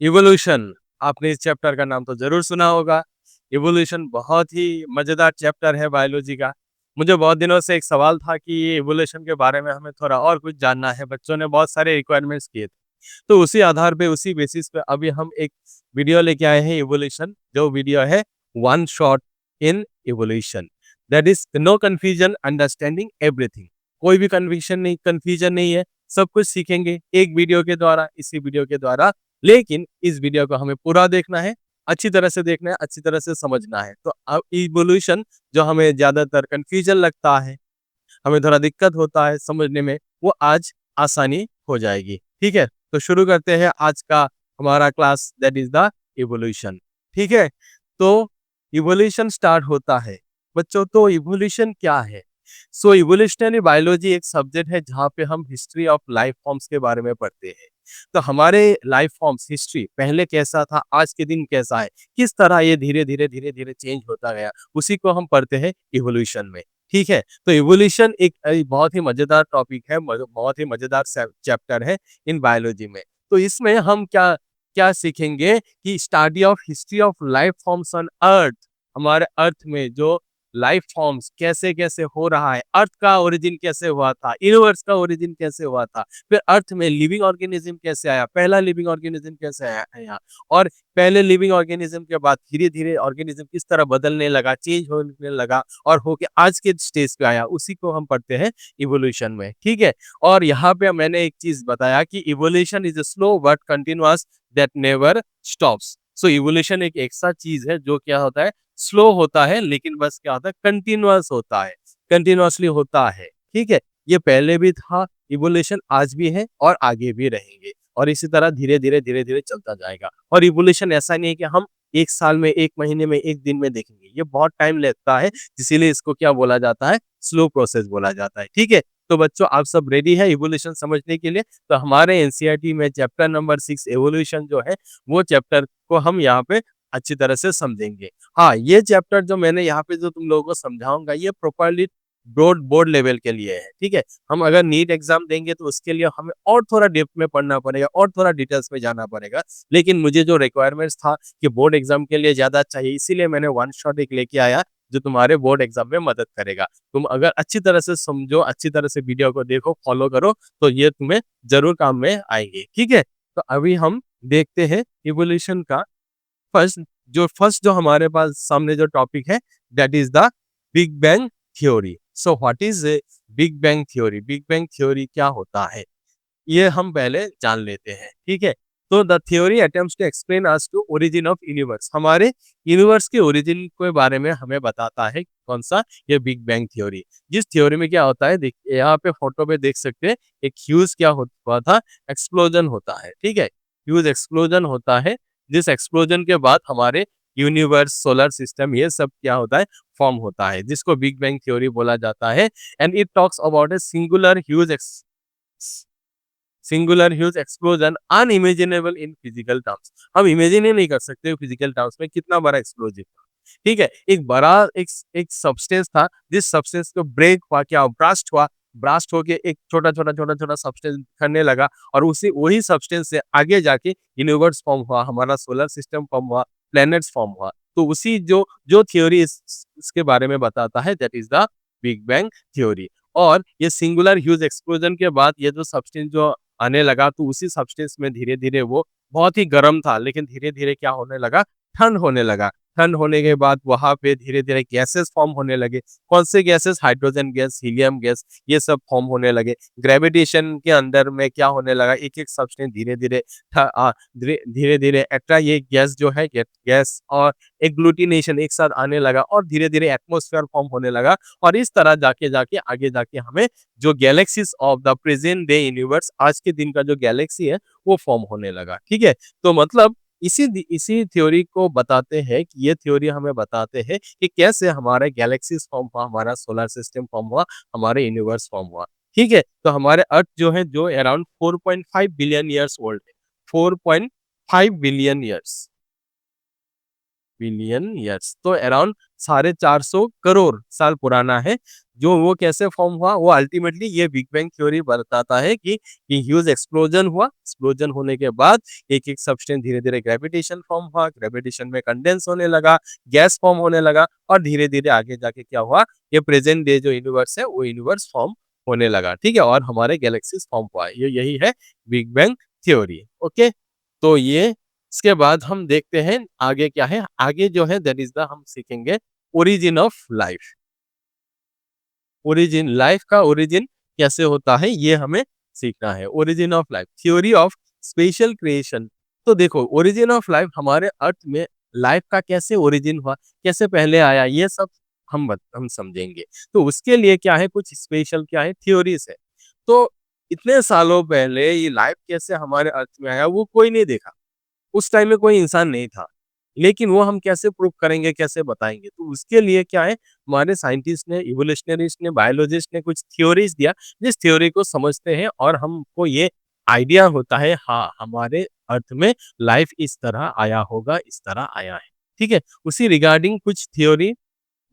Evolution, आपने इस chapter का नाम तो ज़रूर सुना होगा। इवोल्यूशन बहुत ही मज़ेदार चैप्टर है बायोलॉजी का। मुझे बहुत दिनों से एक सवाल था कि ये इवोल्यूशन के बारे में हमें थोड़ा और कुछ जानना है, बच्चों ने बहुत सारे रिक्वायरमेंट्स किए थे। तो उसी आधार पे, उसी बेसिस पे अभी हम एक वीडियो लेके आए हैं इवोल्यूशन, जो वीडियो है one shot in evolution, that is no confusion understanding everything. कोई भी कन्फ्यूजन नहीं है, सब कुछ सीखेंगे एक वीडियो के द्वारा, इसी वीडियो के द्वारा। लेकिन इस वीडियो को हमें पूरा देखना है, अच्छी तरह से देखना है, अच्छी तरह से समझना है। तो अब इवोल्यूशन जो हमें ज़्यादातर कन्फ्यूजन लगता है, हमें थोड़ा दिक्कत होता है समझने में, वो आज आसानी हो जाएगी। ठीक है? तो शुरू करते हैं आज का हमारा class, that is the evolution. ठीक है? तो इवोल्यूशन स्टार्ट होता है। बच्चों, तो इवोल्यूशन क्या है? सो इवोल्यूशनरी बायोलॉजी एक सब्जेक्ट है जहाँ पे हम हिस्ट्री ऑफ लाइफ फॉर्म्स के बारे में पढ़ते हैं। तो हमारे लाइफ फॉर्म्स हिस्ट्री पहले कैसा था, आज के दिन कैसा है, किस तरह ये धीरे-धीरे चेंज होता गया, उसी को हम पढ़ते हैं इवोल्यूशन में। ठीक है? तो इवोल्यूशन एक बहुत ही मज़ेदार टॉपिक है, बहुत ही मज़ेदार चैप्टर है इन बायोलॉजी में। तो इसमें हम क्या क्या सीखेंगे कि study of history of life forms on earth, हमारे अर्थ में जो लाइफ फॉर्म्स कैसे-कैसे हो रहा है, अर्थ का ओरिजिन कैसे हुआ था, यूनिवर्स का ओरिजिन कैसे हुआ था, फिर अर्थ में लिविंग ऑर्गेनिज्म कैसे आया, पहला लिविंग ऑर्गेनिज्म कैसे आया और पहले लिविंग ऑर्गेनिज्म के बाद धीरे-धीरे ऑर्गेनिज्म किस तरह बदलने लगा, चेंज होने लगा और होके आज के स्टेज पे आया, उसी को हम पढ़ते हैं इवोल्यूशन में। ठीक है? और यहाँ पे मैंने एक चीज़ बताया कि evolution is a slow but continuous that never stops. So evolution एक ऐसा चीज़ है जो क्या होता है, स्लो होता है, लेकिन बस क्या होता है, कंटीन्यूअस होता है, कंटीन्यूअसली होता है। ठीक है? ये पहले भी था, इवोल्यूशन आज भी है और आगे भी रहेंगे और इसी तरह धीरे-धीरे चलता जाएगा। और इवोल्यूशन ऐसा नहीं है कि हम 1 साल में, 1 महीने में, 1 दिन में देखेंगे। ये बहुत टाइम लगता है, इसीलिए इसको क्या बोला जाता है, स्लो प्रोसेस बोला जाता है। ठीक है? तो बच्चों, आप सब रेडी हैं इवोल्यूशन समझने के लिए? तो हमारे एनसीईआरटी में चैप्टर नंबर 6 इवोल्यूशन जो है, वो चैप्टर को हम यहाँ पे अच्छी तरह से समझेंगे। हाँ, ये चैप्टर जो मैंने यहाँ पे जो तुम लोगों को समझाऊँगा, ये प्रॉपर्ली बोर्ड लेवल के लिए है, ठीक है? हम अगर नीट एग्ज़ाम देंगे तो उसके लिए हमें और थोड़ा डेप्थ में पढ़ना पड़ेगा और थोड़ा डिटेल्स में जाना पड़ेगा। लेकिन मुझे जो रिक्वायरमेंट्स था कि बोर्ड एग्ज़ाम के लिए ज़्यादा चाहिए, इसीलिए मैंने वन शॉट एक लेके आया, जो तुम्हारे बोर्ड एग्ज़ाम में मदद करेगा। तुम अगर अच्छी तरह से समझो, अच्छी तरह से वीडियो को देखो, फॉलो करो, तो ये तुम्हें ज़रूर काम में आएँगे, ठीक है? तो अभी हम देखते हैं इवोल्यूशन का फर्स्ट जो हमारे पास सामने जो टॉपिक है, that is the big bang theory. So what is big bang theory? Big bang theory क्या होता है, ये हम पहले जान लेते हैं। ठीक है? तो the theory attempts to explain us to origin of universe, हमारे यूनिवर्स के ओरिजिन के बारे में हमें बताता है कौन सा, ये बिग बैंग थ्योरी। जिस थ्योरी में क्या होता है, देखिए यहाँ पे फोटो पे देख सकते हैं, एक ह्यूज क्या हुआ था, एक्सप्लोजन होता है। ठीक है? ह्यूज एक्सप्लोजन होता है, जिस एक्सप्लोजन के बाद हमारे यूनिवर्स, सोलर सिस्टम, ये सब क्या होता है, फॉर्म होता है, जिसको बिग बैंग थ्योरी बोला जाता है। And it talks about a singular huge explosion unimaginable in physical terms. हम इमेजिन ही नहीं कर सकते फिजिकल टर्म्स में कितना बड़ा एक्सप्लोजिव था। ठीक है? एक बड़ा एक सब्सटेंस था, जिस सब्सटेंस को ब्रेक हुआ, क्या ब्रास्ट हुआ, ब्रास्ट होके एक छोटा-छोटा सब्सटेंस बिखरने लगा और उसी वही सब्सटेंस से आगे जाके यूनिवर्स फॉर्म हुआ, हमारा सोलर सिस्टम फॉर्म हुआ, प्लैनेट्स फॉर्म हुआ। तो उसी जो जो थ्योरी इसके बारे में बताता है, that is the big bang theory. और ये सिंगुलर ह्यूज एक्सप्लोजन के बाद ये जो सब्सटेंस जो आने लगा, तो उसी सब्सटेंस में धीरे-धीरे वो बहुत ही गर्म था, लेकिन धीरे-धीरे क्या होने लगा, ठंड होने लगा। ठंड होने के बाद वहाँ पे धीरे-धीरे गैसेस फॉर्म होने लगे। कौन से gases? Hydrogen gas, helium gas, ये सब फॉर्म होने लगे। ग्रेविटेशन के अंदर में क्या होने लगा, एक-एक सब्सटेंस धीरे-धीरे ये गैस जो है, गैस और एग्लूटिनेशन एक साथ आने लगा और धीरे-धीरे एटमॉस्फेयर फॉर्म होने लगा और इस तरह जाके आगे जाके हमें जो galaxies of the present day universe, आज के दिन का जो गैलेक्सी है, वो फॉर्म होने लगा। ठीक है? तो मतलब इसी थ्योरी को बताते हैं कि ये थ्योरी हमें बताते हैं कि कैसे हमारे गैलेक्सीज फॉर्म हुआ, हमारा सोलर सिस्टम फॉर्म हुआ, हमारे यूनिवर्स फॉर्म हुआ। ठीक है? तो हमारे अर्थ जो है, जो अराउंड 4.5 बिलियन ईयर्स ओल्ड है। 4.5 बिलियन ईयर्स, तो अराउंड 450 करोड़ साल पुराना है। जो वो कैसे फॉर्म हुआ, वो अल्टीमेटली ये बिग बैंग थ्योरी बताता है कि ह्यूज एक्सप्लोजन हुआ, एक्सप्लोजन होने के बाद एक-एक सब्सटेंस धीरे-धीरे ग्रेविटेशन फॉर्म हुआ, ग्रेविटेशन में कंडेंस होने लगा, गैस फॉर्म होने लगा और धीरे-धीरे आगे जाके क्या हुआ, ये प्रेजेंट डे जो यूनिवर्स है, वो यूनिवर्स फॉर्म होने लगा, ठीक है? और हमारे गैलेक्सीज़ फॉर्म हुआ। ये यही है बिग बैंग थ्योरी, ओके? तो ये इसके बाद हम देखते हैं आगे क्या है, आगे जो है दैट इज़ द हम सीखेंगे origin of life. Origin life का ओरिजिन कैसे होता है ये हमें सीखना है। Origin of life, theory of special creation. तो देखो ओरिजिन ऑफ लाइफ हमारे अर्थ में लाइफ का कैसे ओरिजिन हुआ, कैसे पहले आया, ये सब हम समझेंगे। तो उसके लिए क्या है, कुछ स्पेशल क्या है, थ्योरीज है। तो इतने सालों पहले ये लाइफ कैसे हमारे अर्थ में आया वो कोई नहीं देखा। उस टाइम में कोई इंसान नहीं था। लेकिन वो हम कैसे प्रूव करेंगे, कैसे बताएँगे? तो उसके लिए क्या है, हमारे साइंटिस्ट ने, इवोल्यूशनरिस्ट ने, बायोलॉजिस्ट ने कुछ थ्योरीज़ दिया, जिस थ्योरी को समझते हैं और हमको ये आइडिया होता है, हाँ, हमारे अर्थ में लाइफ इस तरह आया होगा, इस तरह आया है। ठीक है? उसी रिगार्डिंग कुछ थ्योरी,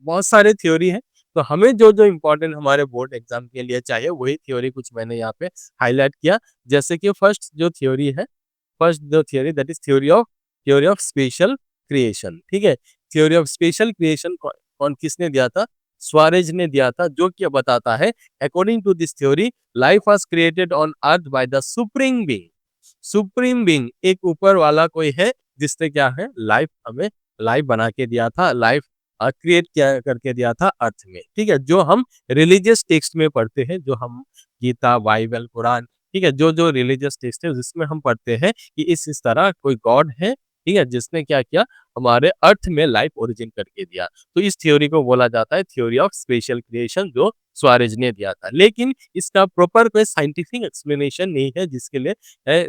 बहुत सारे थ्योरी हैं, तो हमें जो-जो इम्पोर्टेंट हमारे बोर्ड एग्ज़ाम के लिए चाहिए, वही थ्योरी कुछ मैंने यहाँ पे हाइलाइट किया। जैसे कि फर्स्ट जो थ्योरी है, फर्स्ट जो theory that is theory of special creation, ठीक है? थ्योरी ऑफ स्पेशल क्रिएशन कौन किसने दिया था? स्वारेज ने दिया था, जो कि बताता है according to this theory life was created on earth by the supreme being. Supreme being एक ऊपर वाला कोई है जिसने क्या है, लाइफ हमें लाइफ बना के दिया था, लाइफ क्रिएट किया करके दिया था अर्थ में, ठीक है? जो हम रिलीजियस टेक्स्ट में पढ़ते हैं, जो हम गीता, बाइबल, कुरान, ठीक है, जो रिलीजियस टेक्स्ट है जिसमें हम पढ़ते हैं कि इस तरह कोई गॉड है, ठीक है, जिसने क्या किया, हमारे अर्थ में लाइफ ओरिजिन करके दिया। तो इस थ्योरी को बोला जाता है थ्योरी ऑफ स्पेशल क्रिएशन, जो स्वारेज ने दिया था। लेकिन इसका प्रॉपर कोई साइंटिफिक एक्सप्लेनेशन नहीं है, जिसके लिए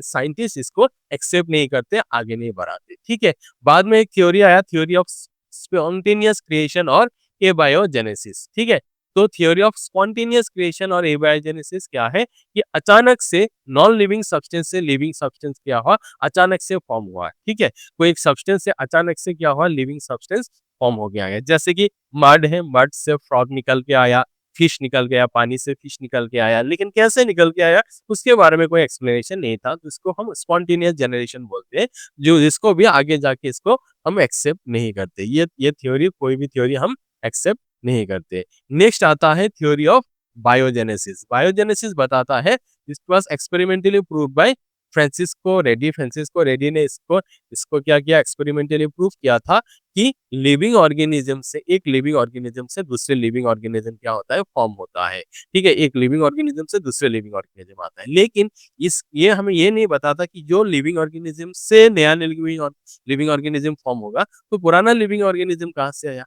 साइंटिस्ट इसको एक्सेप्ट नहीं करते, आगे नहीं बढ़ाते, ठीक है? बाद में एक थ्योरी आया, थ्योरी ऑफ स्पॉन्टेनियस क्रिएशन और एबायोजेनेसिस, ठीक है? तो थ्योरी ऑफ स्पॉन्टेनियस क्रिएशन और एबायोजेनेसिस क्या है, कि अचानक से नॉन लिविंग सब्सटेंस से लिविंग सब्सटेंस क्या हुआ, अचानक से फॉर्म हुआ, ठीक है? कोई एक सब्सटेंस से अचानक से क्या हुआ, लिविंग सब्सटेंस फॉर्म हो गया है। जैसे कि मड है, मड से फ्रॉग निकल के आया, फिश निकल गया, पानी से फिश निकल के आया, लेकिन कैसे निकल के आया उसके बारे में कोई एक्सप्लेनेशन नहीं था, तो इसको हम स्पॉन्टेनियस जनरेशन बोलते हैं, जो जिसको भी आगे जाके इसको हम एक्सेप्ट नहीं करते। ये थ्योरी, कोई भी थ्योरी हम एक्सेप्ट नहीं करते। नेक्स्ट आता है थ्योरी ऑफ बायोजेनेसिस। बायोजेनेसिस बताता है, this was experimentally proved bye Francisco Reddy. Francisco Reddy ने इसको इसको क्या किया, एक्सपेरिमेंटली प्रूव किया था कि लिविंग ऑर्गेनिज्म से, एक लिविंग ऑर्गेनिज्म से दूसरे लिविंग ऑर्गेनिज्म क्या होता है, फॉर्म होता है, ठीक है? एक लिविंग ऑर्गेनिज्म से दूसरे लिविंग ऑर्गेनिज्म आता है। लेकिन इस ये हमें ये नहीं बताता कि जो लिविंग ऑर्गेनिज्म से नया लिविंग ऑर्गेनिज्म फॉर्म होगा, तो पुराना लिविंग ऑर्गेनिज्म कहाँ से आया?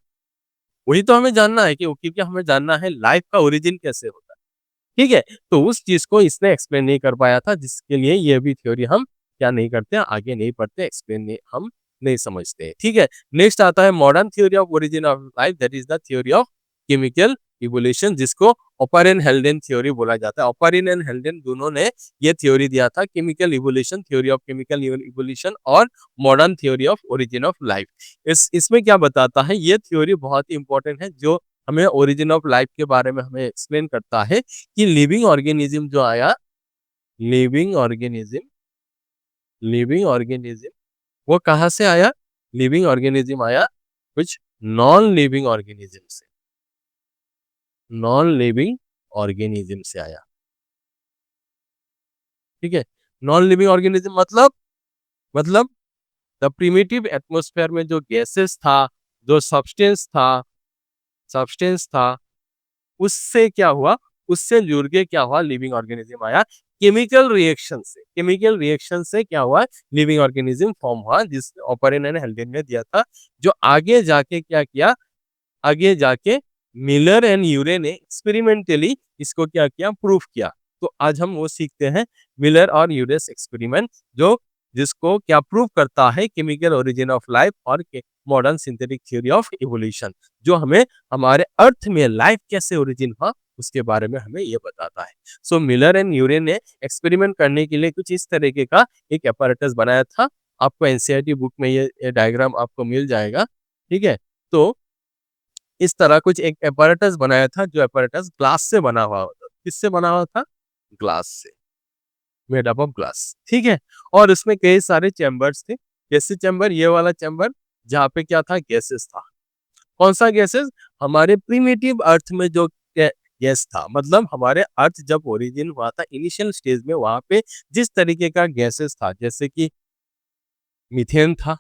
वही तो हमें जानना है, क्योंकि हमें जानना है लाइफ का ओरिजिन कैसे होता है, ठीक है? तो उस चीज़ को इसने एक्सप्लेन नहीं कर पाया था, जिसके लिए ये भी थ्योरी हम क्या नहीं करते, आगे नहीं पढ़ते, एक्सप्लेन नहीं हम नहीं समझते, ठीक है? नेक्स्ट आता है modern theory of origin of life, that is the theory of chemical evolution, जिसको ओपरेन हेल्डेन थ्योरी बोला जाता है। ओपरेन एंड हेल्डेन दोनों ने ये थ्योरी दिया था, chemical evolution, theory of chemical evolution और modern theory of origin of life. इसमें क्या बताता है, ये थ्योरी बहुत ही इंपॉर्टेंट है, जो हमें ओरिजिन ऑफ लाइफ के बारे में हमें एक्सप्लेन करता है कि लिविंग ऑर्गेनिज्म जो आया, लिविंग ऑर्गेनिज्म लिविंग ऑर्गेनिज्म वो कहाँ से आया? लिविंग ऑर्गेनिज्म आया कुछ नॉन लिविंग ऑर्गेनिज्म से, नॉन लिविंग ऑर्गेनिज्म से आया, ठीक है? नॉन लिविंग ऑर्गेनिज्म मतलब द प्रिमिटिव एटमॉस्फेयर में जो गैसेस था, जो सब्सटेंस था, उससे क्या हुआ, उससे जुड़ के क्या हुआ, लिविंग ऑर्गेनिज्म आया। केमिकल रिएक्शन से क्या हुआ, लिविंग ऑर्गेनिज्म फॉर्म हुआ, जिस ओपरेन एंड हेल्डेन ने दिया था, जो आगे जाके क्या किया, आगे जाके मिलर एंड यूरे ने एक्सपेरिमेंटली इसको क्या किया, प्रूफ किया। तो आज हम वो सीखते हैं, मिलर और यूरेस एक्सपेरिमेंट, जो जिसको क्या प्रूव करता है, केमिकल ओरिजिन ऑफ लाइफ और modern synthetic theory of evolution, जो हमें हमारे अर्थ में लाइफ कैसे ओरिजिन हुआ उसके बारे में हमें ये बताता है। सो मिलर एंड यूरे ने एक्सपेरिमेंट करने के लिए कुछ इस तरीके का एक apparatus बनाया था। आपको एनसीईआरटी बुक में ये डायग्राम आपको मिल जाएगा, ठीक है? तो इस तरह कुछ एक apparatus बनाया था, जो apparatus ग्लास से बना हुआ होता था। किससे बना हुआ था? ग्लास से, मेड अप ऑफ ग्लास, ठीक है? और उसमें कई सारे चैम्बर्स थे। कैसे चैम्बर? ये वाला चैम्बर जहाँ पे क्या था? गैसेस था। कौन सा गैसेस? हमारे प्रिमिटिव अर्थ में जो गैस था, मतलब हमारे अर्थ जब ओरिजिन हुआ था इनिशियल स्टेज में, वहां पे जिस तरीके का गैसेस था, जैसे कि मीथेन था,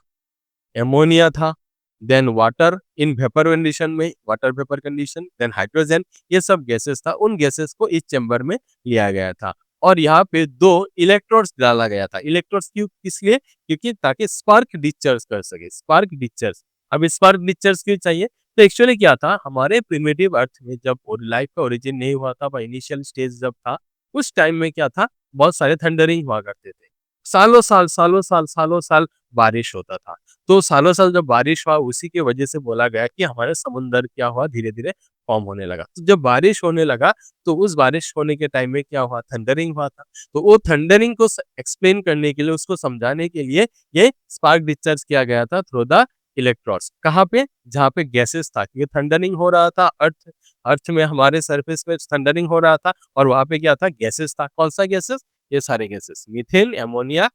एमोनिया था, then water in vapour condition में, water vapour condition, then hydrogen, ये सब गैसेस था। उन गैसेस को इस चैम्बर में लिया गया था और यहाँ पे दो इलेक्ट्रोड्स डाला गया था। इलेक्ट्रोड्स क्यों? किस लिए? क्योंकि ताकि स्पार्क डिस्चार्ज कर सके, स्पार्क डिस्चार्ज। अब स्पार्क डिस्चार्ज क्यों चाहिए? तो एक्चुअली क्या था, हमारे प्रिमिटिव अर्थ में जब लाइफ का ओरिजिन नहीं हुआ था, इनिशियल स्टेज जब था, उस टाइम में क्या था, बहुत सारे थंडरिंग हुआ करते थे। सालों साल, सालों साल, सालों साल बारिश होता था। तो सालों साल जब बारिश हुआ, उसी की वजह से बोला गया कि हमारे समुंदर क्या हुआ, धीरे-धीरे फॉर्म होने लगा। तो जब बारिश होने लगा, तो उस बारिश होने के टाइम में क्या हुआ, थंडरिंग हुआ था। तो वो थंडरिंग को एक्सप्लेन करने के लिए, उसको समझाने के लिए ये स्पार्क डिस्चार्ज किया गया था थ्रू द इलेक्ट्रॉन्स। कहाँ पे? जहाँ पे गैसेस था, क्योंकि थंडरिंग हो रहा था, अर्थ अर्थ में हमारे सरफेस पे थंडरिंग हो रहा था और वहाँ पे क्या था, गैसेस था। कौन सा गैसेस? ये सारे gases, methane, ammonia,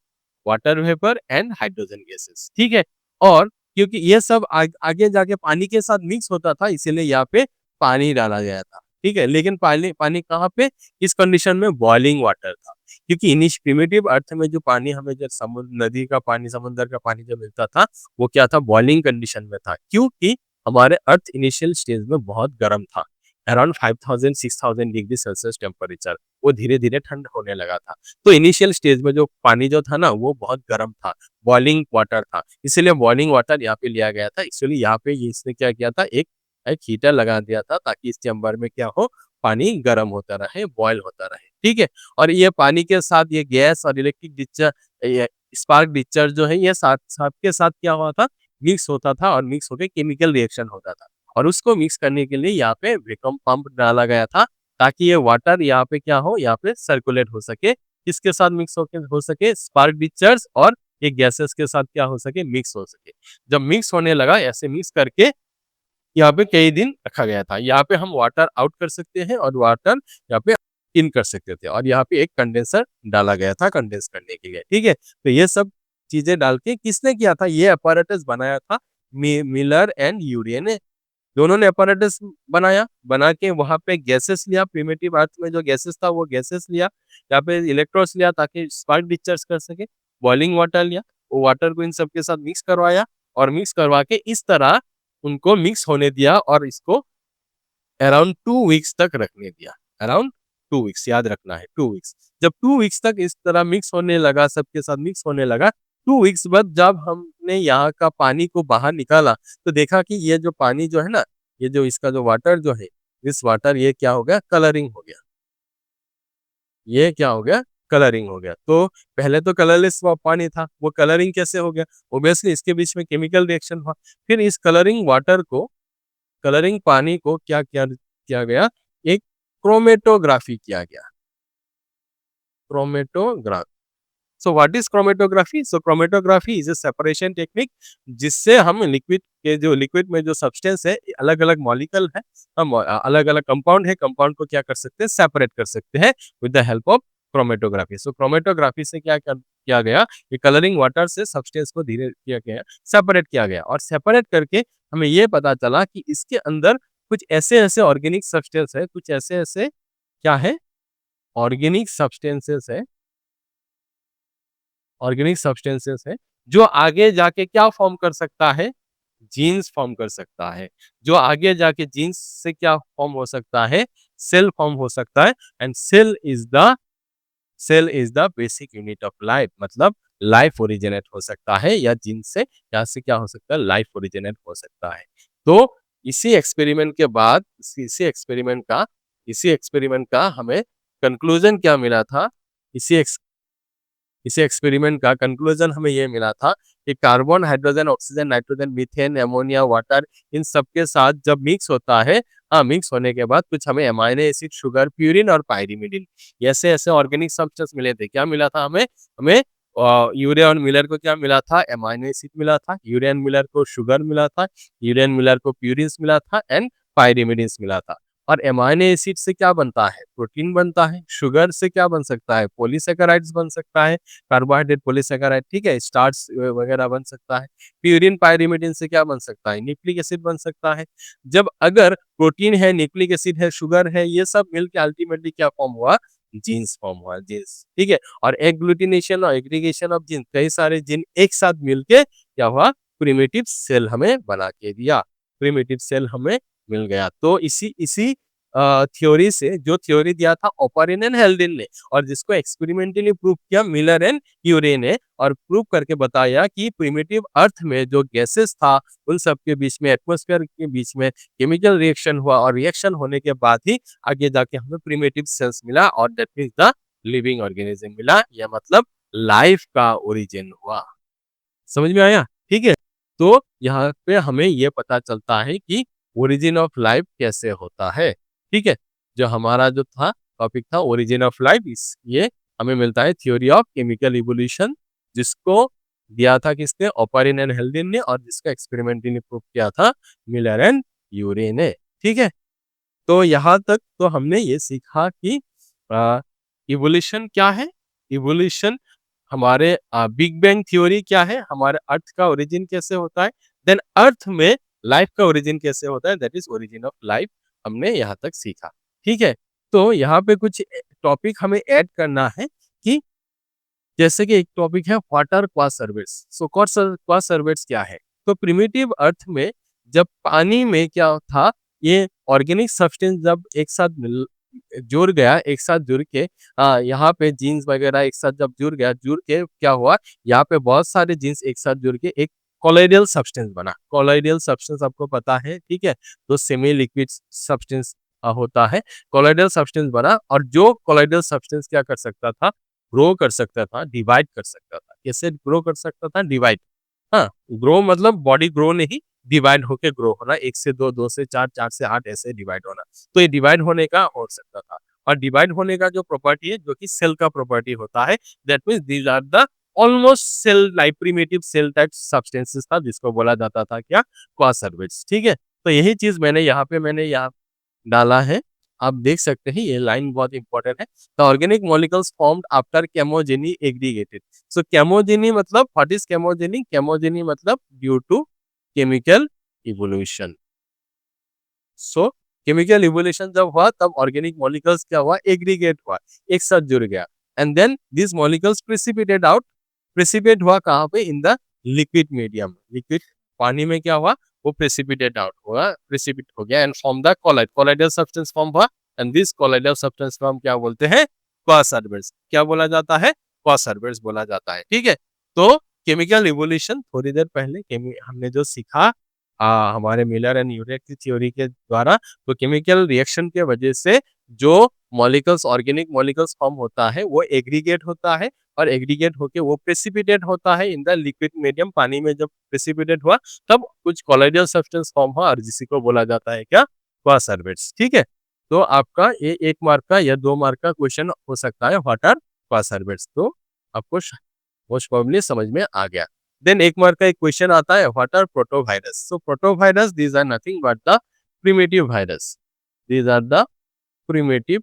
water vapour and hydrogen gases, ठीक है? और क्योंकि ये सब आगे जाके पानी के साथ मिक्स होता था, इसीलिए यहाँ पे पानी डाला गया था, ठीक है? लेकिन पानी पानी कहाँ पे? इस कंडीशन में बॉइलिंग वाटर था, क्योंकि इनिश प्रिमिटिव अर्थ में जो पानी हमें, जब समुद्र, नदी का पानी, समुद्र का पानी जो मिलता था, वो क्या था? बॉइलिंग कंडीशन में था। क्योंकि हमारे अर्थ इनिशियल स्टेज में बहुत गर्म था, अराउंड 5000 6000 डिग्री सेल्सियस टेम्परेचर। वो धीरे-धीरे ठंड होने लगा था। तो इनिशियल स्टेज में जो पानी जो था ना, वो बहुत गर्म था, बॉइलिंग वाटर था, इसीलिए बॉइलिंग वाटर यहाँ पे लिया गया था। एक्चुअली यहाँ पे ये इसने क्या किया था, एक एक हीटर लगा दिया था, ताकि इस चैम्बर में क्या हो, पानी गर्म होता रहे, बॉयल होता रहे, ठीक है? और ये पानी के साथ ये गैस और इलेक्ट्रिक डिस्चार्ज, ये स्पार्क डिस्चार्ज जो है, ये साथ साथ के साथ क्या हुआ था, मिक्स होता था और मिक्स होके केमिकल रिएक्शन होता था। और उसको मिक्स करने के लिए यहाँ पे वैक्यूम पंप डाला गया था, ताकि ये वाटर यहाँ पे क्या हो, यहाँ पे सर्कुलेट हो सके। किसके साथ मिक्स हो सके? स्पार्क डिस्चार्ज और ये गैसेस के साथ क्या हो सके, मिक्स हो सके। जब मिक्स होने लगा, ऐसे मिक्स करके यहाँ पे कई दिन रखा गया था। यहाँ पे हम वाटर आउट कर सकते हैं और वाटर यहाँ पे इन कर सकते थे, और यहाँ पे एक कंडेंसर डाला गया था कंडेंस करने के लिए, ठीक है? तो ये सब चीजें डाल के किसने किया था? ये अपैरेटस बनाया था मिलर एंड यूरे ने। दोनों ने अपैरेटस बनाया, बना के वहाँ पे गैसेस लिया, प्रिमिटिव अर्थ में जो गैसेस था वो गैसेस लिया, यहाँ पे इलेक्ट्रॉन्स लिया ताकि स्पार्क डिस्चार्ज कर सके, बॉइलिंग वाटर लिया, वो वाटर को इन सब के साथ मिक्स करवाया और मिक्स करवा के इस तरह उनको मिक्स होने दिया और इसको अराउंड 2 वीक्स तक रखने दिया। अराउंड 2 वीक्स, याद रखना है 2 वीक्स। जब 2 वीक्स तक इस तरह मिक्स होने लगा, सबके साथ मिक्स होने लगा, 2 वीक्स बाद जब हमने यहाँ का पानी को बाहर निकाला, तो देखा कि ये जो पानी जो है ना, ये जो इसका जो वाटर जो है, इस वाटर ये क्या हो गया, कलरिंग हो गया। ये क्या हो गया, कलरिंग हो गया। तो पहले तो कलरलेस पानी था, वो कलरिंग कैसे हो गया? ऑब्वियसली इसके बीच में केमिकल रिएक्शन हुआ। फिर इस कलरिंग वाटर को, कलरिंग पानी को क्या किया किया गया, एक क्रोमेटोग्राफी किया गया। Chromatography. So what is chromatography? So chromatography is a separation technique, जिससे हम लिक्विड के, जो लिक्विड में जो सब्सटेंस है, अलग अलग मॉलिक्यूल है, हम अलग अलग कंपाउंड है, कंपाउंड को क्या कर सकते हैं, सेपरेट कर सकते हैं with the help of chromatography. So chromatography से किया गया, ये कलरिंग वाटर से सब्सटेंस को धीरे किया गया, सेपरेट किया गया, और सेपरेट करके हमें ये पता चला कि इसके अंदर कुछ ऐसे ऐसे ऑर्गेनिक सब्सटेंस है, कुछ ऐसे ऐसे क्या है, ऑर्गेनिक सब्सटेंसेस है, ऑर्गेनिक सब्सटेंसेस है, जो आगे जाके क्या फॉर्म कर सकता है, जीन्स फॉर्म कर सकता है, जो आगे जाके जीन्स से क्या फॉर्म हो सकता है, सेल फॉर्म हो सकता है। And cell is the basic unit of life, मतलब लाइफ ओरिजिनेट हो सकता है, या जीन से, यहाँ से क्या हो सकता है, लाइफ ओरिजिनेट हो सकता है। तो इसी एक्सपेरिमेंट के बाद, इसी एक्सपेरिमेंट का हमें कंक्लूजन क्या मिला था, इसी इसी एक्सपेरिमेंट का कंक्लूजन हमें ये मिला था कि carbon, hydrogen, oxygen, nitrogen, methane, ammonia, water, इन सब के साथ जब मिक्स होता है, हाँ, मिक्स होने के बाद कुछ हमें अमाइनो एसिड, शुगर, प्यूरिन और पायरीमिडिन, ऐसे ऐसे ऑर्गेनिक सब्सटेंस मिले थे। क्या मिला था हमें? हमें यूरे और मिलर को क्या मिला था? एमाइनो एसिड मिला था। यूरे एंड मिलर को शुगर मिला था। यूरे एंड मिलर को प्यूरिन्स मिला था एंड पाइरिमिडिन्स मिला था। और एमाइनो एसिड से क्या बनता है? प्रोटीन बनता है। शुगर से क्या बन सकता है? पॉलीसैकेराइड्स बन सकता है, कार्बोहाइड्रेट पॉलीसैकेराइड, ठीक है? स्टार्च वगैरह बन सकता है। प्यूरिन पाइरिमिडिन से क्या बन सकता है? न्यूक्लिक एसिड बन सकता है। जब अगर प्रोटीन है, न्यूक्लिक एसिड है, शुगर है, ये सब मिलके अल्टीमेटली क्या फॉर्म हुआ? जीन्स फॉर्म हुआ, जीन्स, ठीक है? और एग्लूटिनेशन और एग्रीगेशन ऑफ जीन, कई सारे जीन एक साथ मिलके क्या हुआ? प्रिमिटिव सेल हमें बना के दिया। प्रिमिटिव सेल हमें मिल गया। तो इसी इसी थ्योरी से, जो थ्योरी दिया था ओपारिन एंड हेल्डेन ने, और जिसको एक्सपेरिमेंटली प्रूव किया मिलर एंड यूरे ने, और प्रूव करके बताया कि प्रिमिटिव अर्थ में जो गैसेस था उन सब के बीच में, एटमॉस्फेयर के बीच में केमिकल रिएक्शन हुआ, और रिएक्शन होने के बाद ही आगे जाके हमें प्रिमिटिव सेल्स मिला, और that means the living organism मिला। या मतलब लाइफ का ओरिजिन हुआ। समझ में आया? ठीक है। तो यहाँ पे हमें ये पता चलता है कि ओरिजिन ऑफ लाइफ कैसे होता है। ठीक है। जो हमारा जो था टॉपिक था ओरिजिन ऑफ लाइफ, इस ये हमें मिलता है थ्योरी ऑफ केमिकल इवोल्यूशन, जिसको दिया था किसने? ओपारिन एंड हेल्डेन ने, और जिसका एक्सपेरिमेंटली प्रूव किया था मिलर एंड यूरे ने। ठीक है। तो यहाँ तक तो हमने ये सीखा कि इवोल्यूशन क्या है। इवोल्यूशन हमारे बिग बैंग थ्योरी क्या है, हमारे अर्थ का ओरिजिन कैसे होता है, देन अर्थ में लाइफ का ओरिजिन कैसे होता है, that is origin of life, हमने यहाँ तक सीखा। ठीक है। तो यहाँ पे कुछ टॉपिक हमें ऐड करना है कि जैसे कि एक टॉपिक है वाटर क्वासर्वेट्स। सो क्वासर्वेट्स क्या है? तो प्रिमिटिव अर्थ में जब पानी में क्या था, ये ऑर्गेनिक सब्सटेंस जब एक साथ जुड़ गया, एक साथ जुड़ के यहाँ पे जीन्स वगैरह एक साथ जब जुड़ गया, जुड़ के क्या हुआ, यहाँ पे बहुत सारे जीन्स एक साथ जुड़ के एक कोलोइडल सब्सटेंस बना। कोलोइडल सब्सटेंस आपको पता है, ठीक है? तो सेमी लिक्विड सब्सटेंस होता है। कोलोइडल सब्सटेंस बना, और जो कोलोइडल सब्सटेंस क्या कर सकता था? ग्रो कर सकता था, डिवाइड कर सकता था। कैसे ग्रो कर सकता था? डिवाइड। हाँ, ग्रो मतलब बॉडी ग्रो नहीं, डिवाइड होके ग्रो होना, 1 से 2, 2 से 4, 4 से 8 ऐसे डिवाइड होना। तो ये डिवाइड होने का हो सकता था। और डिवाइड होने का जो प्रॉपर्टी है, जो कि सेल का प्रॉपर्टी होता है, that means these are the almost cell like primitive cell type substances था, जिसको बोला जाता था क्या? क्वासर्वेट्स। ठीक है। तो यही चीज मैंने यहाँ डाला है। आप देख सकते हैं, ये लाइन बहुत इंपॉर्टेंट है। The organic molecules formed after chemogeny aggregated. So chemogeny मतलब व्हाट इज केमोजेनी? केमोजेनी मतलब due to chemical evolution. So chemical evolution जब हुआ, तब ऑर्गेनिक मॉलिक्यूल्स क्या हुआ? एग्रीगेट हुआ, एक साथ जुड़ गया, and then this molecules precipitate out. Precipitate हुआ कहाँ पे? In the liquid medium. Liquid पानी में क्या हुआ? वो प्रेसिपिटेट आउट हुआ, प्रेसिपिट हो गया, and form the colloid. Colloidal substance form हुआ, and this colloidal substance form क्या बोलते हैं? क्वासर्वेट्स। क्या बोला जाता है? क्वासर्वेट्स बोला जाता है। ठीक है। तो केमिकल इवोल्यूशन थोड़ी देर पहले हमने जो सीखा हमारे मिलर एंड यूरे की थ्योरी के द्वारा, तो केमिकल रिएक्शन के वजह से जो मॉलिक्यूल्स, ऑर्गेनिक मॉलिक्यूल्स फॉर्म होता है, वो एग्रीगेट होता है, और एग्रीगेट होके वो प्रेसिपिटेट होता है इन द लिक्विड मीडियम। पानी में जब प्रेसिपिटेट हुआ, तब कुछ कोलोइडल सब्सटेंस फॉर्म हुआ, और जिसी को बोला जाता है क्या? क्वासर्वेट्स। ठीक है। तो आपका ये 1 मार्क का या 2 मार्क का क्वेश्चन हो सकता है, व्हाट आर क्वासर्वेट्स। तो आपको मोस्ट प्रोबेबली समझ में आ गया। देन 1 मार्क का एक क्वेश्चन आता है, what are protovirus. So protovirus, these are nothing but the primitive virus. These are the primitive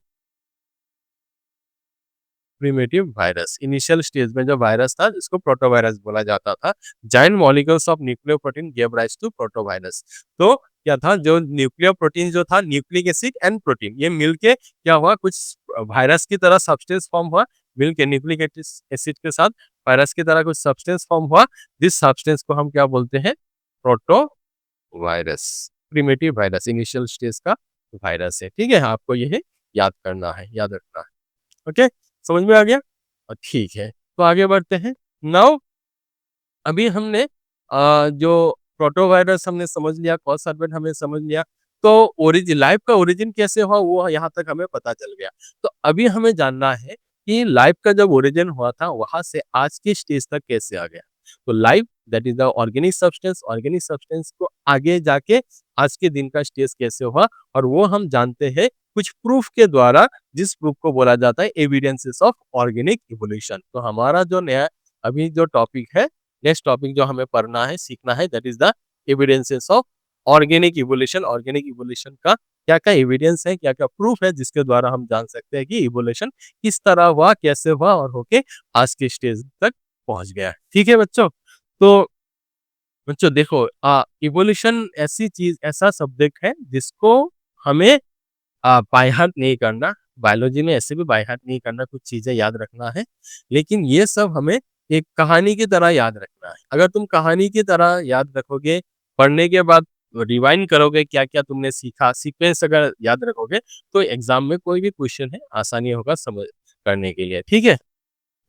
primitive virus. Initial stage में जो वायरस था, जिसको प्रोटोवायरस बोला जाता था। Giant molecules of nuclear protein give rise to protovirus. तो क्या था? जो न्यूक्लियर प्रोटीन जो था, न्यूक्लिक एसिड एंड प्रोटीन, ये मिलके क्या हुआ? कुछ वायरस की तरह सब्सटेंस फॉर्म हुआ, मिलके न्यूक्लिक एसिड के साथ वायरस की तरह कुछ सब्सटेंस फॉर्म हुआ। जिस सब्सटेंस को हम क्या बोलते हैं? प्रोटोवायरस। प्रिमिटिव वायरस इनिशियल स्टेज का वायरस है। ठीक है। आपको यह याद करना है, याद रखना है। ओके, समझ में आ गया? ठीक है। तो आगे बढ़ते हैं। नाउ अभी हमने जो प्रोटोवायरस हमने समझ लिया, क्वासर्वेट हमने समझ लिया, तो ओरिजिन, लाइफ का ओरिजिन कैसे हुआ, वो यहाँ तक हमें पता चल गया। तो अभी हमें जानना है कि लाइफ का जब ओरिजिन हुआ था, वहां से आज की स्टेज तक कैसे आ गया। तो life that is the organic substance को आगे जाके आज के दिन का स्टेज कैसे हुआ, और वो हम जानते हैं कुछ प्रूफ के द्वारा, जिस प्रूफ को बोला जाता है एविडेंसेस ऑफ ऑर्गेनिक इवोल्यूशन। तो हमारा जो नया अभी जो टॉपिक है, नेक्स्ट टॉपिक जो हमें पढ़ना है, सीखना है, that is the evidences of organic evolution. Organic evolution का क्या क्या एविडेंस है, क्या क्या प्रूफ है जिसके द्वारा हम जान सकते हैं कि इवोल्यूशन किस तरह हुआ, कैसे हुआ और होके आज के स्टेज तक पहुंच गया। ठीक है बच्चों, तो बच्चों देखो, इवोल्यूशन ऐसी चीज, ऐसा सब्जेक्ट है जिसको हमें बाय हार्ट नहीं करना। बायोलॉजी में ऐसे भी बाय हार्ट नहीं करना, कुछ चीजें याद रखना है, लेकिन ये सब हमें एक कहानी की तरह याद रखना है। अगर तुम कहानी की तरह याद रखोगे, पढ़ने के बाद रिवाइंड करोगे क्या क्या तुमने सीखा, सीक्वेंस अगर याद रखोगे, तो एग्जाम में कोई भी क्वेश्चन है आसानी होगा समझ करने के लिए। ठीक है,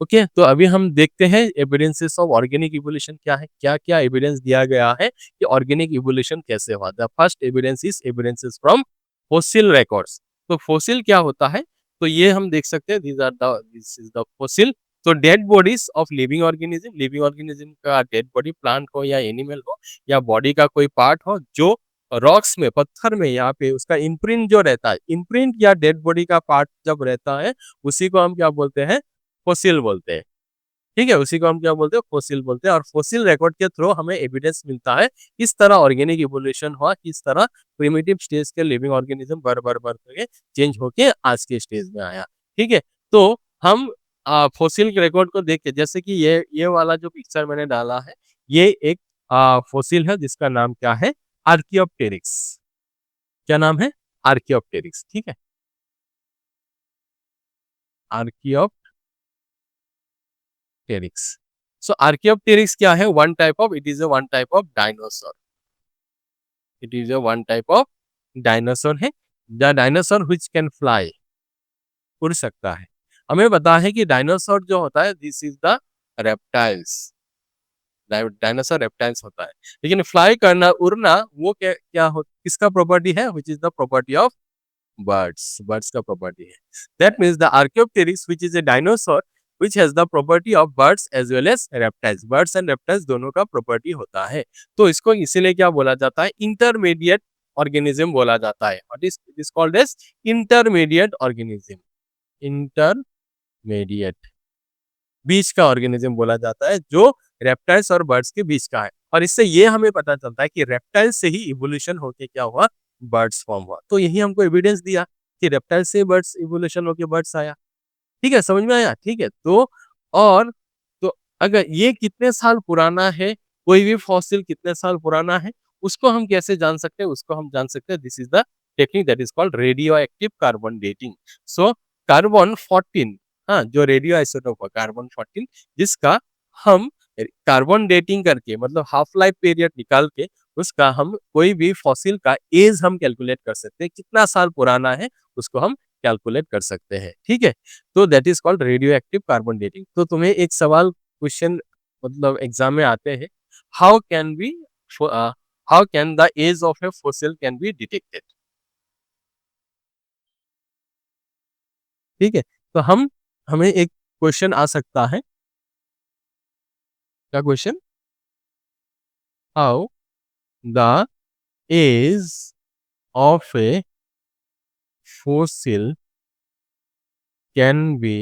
ओके। तो अभी हम देखते हैं एविडेंसेस ऑफ ऑर्गेनिक इवोल्यूशन क्या है, क्या क्या एविडेंस दिया गया है कि ऑर्गेनिक इवोल्यूशन कैसे हुआ। The first evidence is evidences from fossil records. तो फोसिल क्या होता है, तो ये हम देख सकते हैं, दिस इज द फोसिल। तो dead bodies of living organism का डेड बॉडी, प्लांट हो या एनिमल हो या बॉडी का कोई पार्ट हो, जो रॉक्स में, पत्थर में, यहाँ पे उसका इम्प्रिंट जो रहता है, इम्प्रिंट या डेड बॉडी का पार्ट जब रहता है, उसी को हम क्या बोलते हैं, फोसिल बोलते हैं। ठीक है, उसी को हम क्या बोलते हैं, फोसिल बोलते हैं। और फोसिल रिकॉर्ड के थ्रू हमें एविडेंस मिलता है किस तरह ऑर्गेनिक इवोल्यूशन हुआ, किस तरह प्रिमिटिव स्टेज के लिविंग ऑर्गेनिज्म बढ़ के चेंज होके आज के स्टेज में आया। ठीक है, तो हम फोसिल के रिकॉर्ड को देख के, जैसे कि ये वाला जो पिक्चर मैंने डाला है, ये एक फोसिल है जिसका नाम क्या है, आर्कियोप्टेरिक्स। क्या नाम है, आर्कियोप्टेरिक्स। ठीक है, आर्कियोप्टेरिक्स। सो आर्कियोप्टेरिक्स क्या है, one type of, it is a one type of dinosaur. It is a one type of dinosaur है, the dinosaur which can fly, उड़ सकता है। हमें पता है कि डायनासोर जो होता है, this is the reptiles. Dinosaur reptiles होता है, लेकिन फ्लाई करना, उड़ना, वो क्या क्या हो, किसका प्रॉपर्टी है, which is the property of birds. Birds का प्रॉपर्टी है। That means the Archaeopteryx which is a dinosaur which has the property of birds as well as reptiles। birds and reptiles दोनों का प्रॉपर्टी होता है। तो इसको इसीलिए क्या बोला जाता है, इंटरमीडिएट ऑर्गेनिज्म बोला जाता है। What is it, is called as intermediate organism. Intermediate, बीच का ऑर्गेनिज्म बोला जाता है, जो रेप्टाइल्स और बर्ड्स के बीच का है। और इससे ये हमें पता चलता है कि रेप्टाइल से ही इवोल्यूशन होके क्या हुआ, बर्ड्स फॉर्म हुआ। तो यही हमको एविडेंस दिया कि रेप्टाइल से बर्ड्स इवोल्यूशन होके बर्ड्स आया। ठीक है, समझ में आया। ठीक है, तो और तो अगर ये कितने साल पुराना है, कोई भी फॉसिल कितने साल पुराना है, उसको हम कैसे जान सकते हैं, उसको हम जान सकते हैं, this is the technique that is called radio active carbon dating. So carbon 14, हाँ, जो रेडियो आइसोटोप है कार्बन 14, जिसका हम कार्बन डेटिंग करके, मतलब हाफ लाइफ पीरियड निकाल के, उसका हम कोई भी फॉसिल का एज हम कैलकुलेट कर सकते हैं, कितना साल पुराना है उसको हम कैलकुलेट कर सकते हैं। ठीक है, तो that is called radio active carbon dating. तो तुम्हें एक सवाल, क्वेश्चन, मतलब एग्जाम में आते हैं, how can be how can the age of a fossil can be detected. ठीक है, तो हमें एक क्वेश्चन आ सकता है, क्या question, how the age of a fossil can be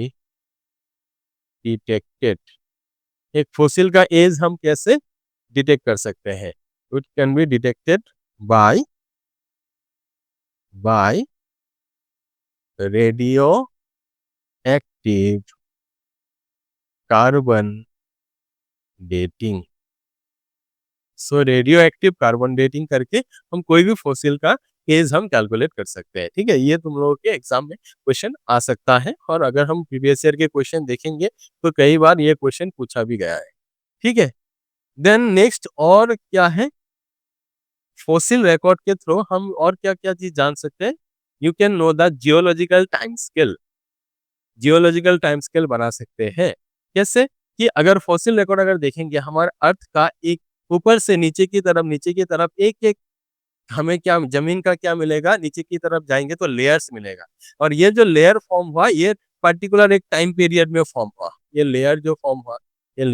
detected. एक फॉसिल का एज हम कैसे डिटेक्ट कर सकते हैं, it can be detected by radioactive carbon dating. So radioactive carbon dating करके हम कोई भी फॉसिल का एज हम कैलकुलेट कर सकते हैं। ठीक है, ये तुम लोगों के एग्जाम में क्वेश्चन आ सकता है, और अगर हम प्रीवियस ईयर के क्वेश्चन देखेंगे तो कई बार ये क्वेश्चन पूछा भी गया है। ठीक है, देन नेक्स्ट और क्या है, फॉसिल रिकॉर्ड के थ्रू हम और क्या क्या चीज जान सकते हैं, you can know the geological time scale. Geological time scale बना सकते हैं, कैसे, कि अगर फॉसिल रिकॉर्ड अगर देखेंगे, हमारे अर्थ का एक ऊपर से नीचे की तरफ एक एक हमें क्या, जमीन का क्या मिलेगा, नीचे की तरफ जाएंगे तो लेयर्स मिलेगा। और ये जो लेयर फॉर्म हुआ, ये पर्टिकुलर एक टाइम पीरियड में फॉर्म हुआ। ये लेयर जो फॉर्म हुआ, ये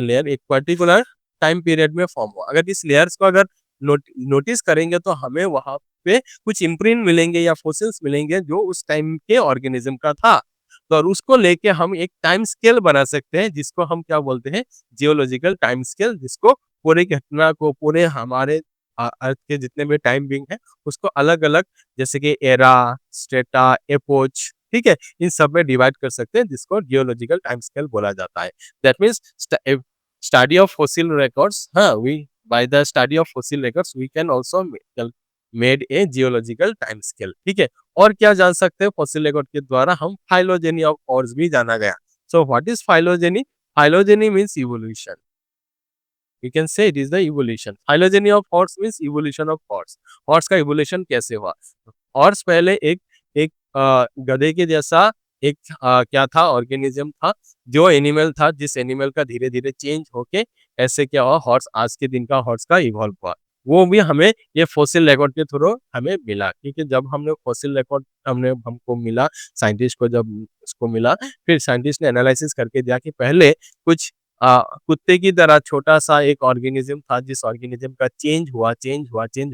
लेयर एक पर्टिकुलर टाइम पीरियड में फॉर्म हुआ। अगर इस लेयर्स को अगर नोटिस करेंगे तो हमें वहां पे कुछ इम्प्रिंट मिलेंगे या फोसिल्स मिलेंगे जो उस टाइम के ऑर्गेनिज्म का था। तो और उसको लेके हम एक टाइम स्केल बना सकते हैं जिसको हम क्या बोलते हैं जियोलॉजिकल टाइम स्केल, जिसको पूरी घटना को पूरे हमारे अर्थ के जितने भी टाइम बीइंग है उसको अलग-अलग जैसे कि एरा, स्ट्रेटा, एपोच, ठीक है? इन सब में डिवाइड कर सकते हैं जिसको जियोलॉजिकल टाइम स्केल बोला जाता है। That means study of fossil records, हाँ, we by the study of fossil records we can also made a geological time scale, ठीक है? और क्या जान सकते हैं फॉसिल रिकॉर्ड के द्वारा हम फाइलोजेनी ऑफ ऑर्स भी जाना गया। So what is phylogeny? Phylogeny means evolution. You can say it is the evolution. Phylogeny of horse means evolution of horse. Horse का evolution कैसे हुआ? हॉर्स पहले एक एक गधे के जैसा एक क्या था ऑर्गेनिज्म था, जो एनिमल था, जिस एनिमल का धीरे धीरे चेंज होके ऐसे क्या हुआ हॉर्स आज के दिन का हॉर्स का इवॉल्व हुआ। वो भी हमें ये फॉसिल रिकॉर्ड के थ्रू हमें मिला, क्योंकि जब हमने फॉसिल रिकॉर्ड हमको मिला, साइंटिस्ट को जब उसको मिला, फिर साइंटिस्ट ने एनालिसिस करके दिया कि पहले कुछ कुत्ते की तरह छोटा सा एक ऑर्गेनिज्म था, जिस ऑर्गेनिज्म का चेंज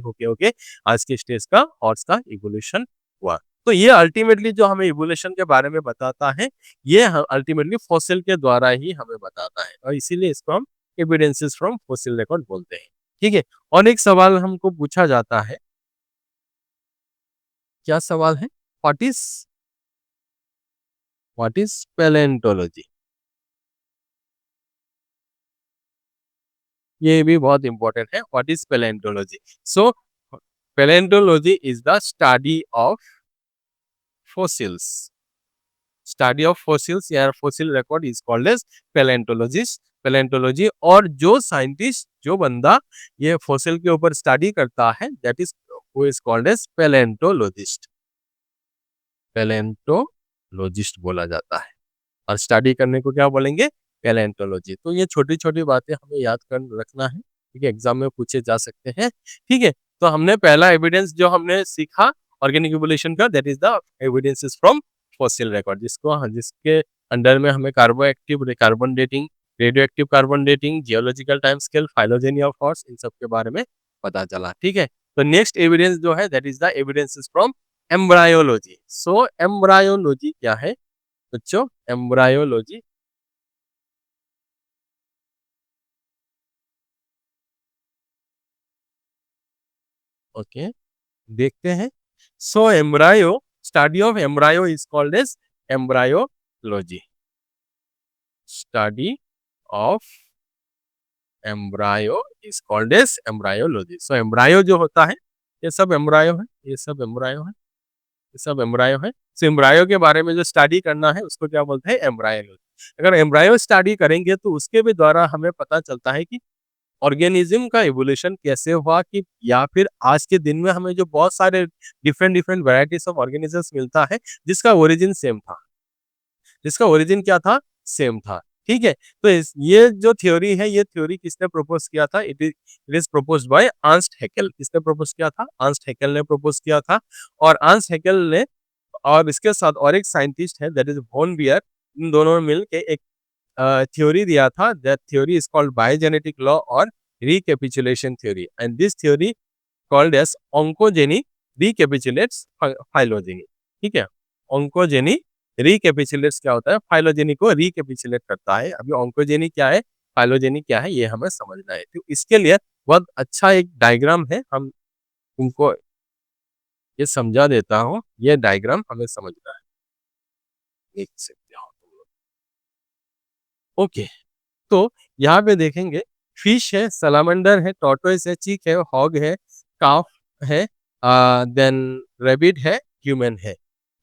होके होके आज के स्टेज का हॉर्स का इवोल्यूशन हुआ। तो ये अल्टीमेटली जो हमें इवोल्यूशन के बारे में बताता है, ये अल्टीमेटली फॉसिल के द्वारा ही हमें बताता है, और इसीलिए इसको हम एविडेंसेस फ्रॉम फॉसिल रिकॉर्ड बोलते हैं। ठीक है, और एक सवाल हमको पूछा जाता है, क्या सवाल है? What is palaeontology? ये भी बहुत इंपॉर्टेंट है। What is palaeontology? So palaeontology is the study of fossils. Study of fossils या fossil record is called as palaeontologist, palaeontology. और जो साइंटिस्ट, जो बंदा ये फोसिल के ऊपर स्टडी करता है, that is who is called as palaeontologist. Palaeontologist बोला जाता है, और स्टडी करने को क्या बोलेंगे? पैलेंटोलॉजी। तो ये छोटी छोटी बातें हमें याद कर रखना है, ठीक है, एग्जाम में पूछे जा सकते हैं। ठीक है, तो हमने पहला एविडेंस जो हमने सीखा ऑर्गेनिक इवोल्यूशन का, that is the evidences from fossil record, जिसके अंडर में हमें carbo active carbon dating, radioactive carbon dating, geological time scale, phylogeny of horse, इन सब के बारे में पता चला। ठीक है, तो नेक्स्ट एविडेंस जो है that is the evidences from embryology. So embryology क्या है बच्चों? एम्ब्रायोलॉजी ओके, देखते हैं। So embryo, study of embryo is called as embryology. Study of embryo is called as embryology. So embryo जो होता है, ये सब एम्ब्रायो है, ये सब एम्ब्रायो है, ये सब एम्ब्रायो है। सो एम्ब्रायो के बारे में जो स्टडी करना है उसको क्या बोलते हैं? एम्ब्रायोलॉजी। अगर एम्ब्रायो स्टडी करेंगे तो उसके भी द्वारा हमें पता चलता है कि ऑर्गेनिज्म का इवोल्यूशन कैसे हुआ, कि या फिर आज के दिन में हमें जो बहुत सारे different different varieties of organisms मिलता है, जिसका ओरिजिन सेम था, जिसका ओरिजिन क्या था? सेम था। ठीक है, तो ये जो थ्योरी है, ये थ्योरी किसने प्रपोज किया था? It is proposed by Ernst Hückel. किसने प्रपोज किया था? अर्नस्ट हैकेल ने प्रपोज किया था। और अर्नस्ट हैकेल ने, और इसके साथ और एक साइंटिस्ट है दैट इज वॉन बियर, इन दोनों ने मिल के एक थ्योरी दिया था। That theory is called biogenetic law और recapitulation theory, and this theory called as ontogeny recapitulates phylogeny. ठीक है, ओंकोजेनी रिकैपिचुलेट्स क्या होता है? फाइलोजेनी को रिकैपिचुलेट करता है। अभी ओंकोजेनी क्या है, फाइलोजेनी क्या है, ये हमें समझना है। तो इसके लिए बहुत अच्छा एक डायग्राम है, हम तुमको ये समझा देता हूँ। ये डायग्राम हमें समझना है, देख सकते हो। ओके, तो यहाँ पे देखेंगे फिश है, सलामंडर है, टॉर्टोइस है, चीक है, हॉग है, काफ है, देन रैबिट है, ह्यूमन है।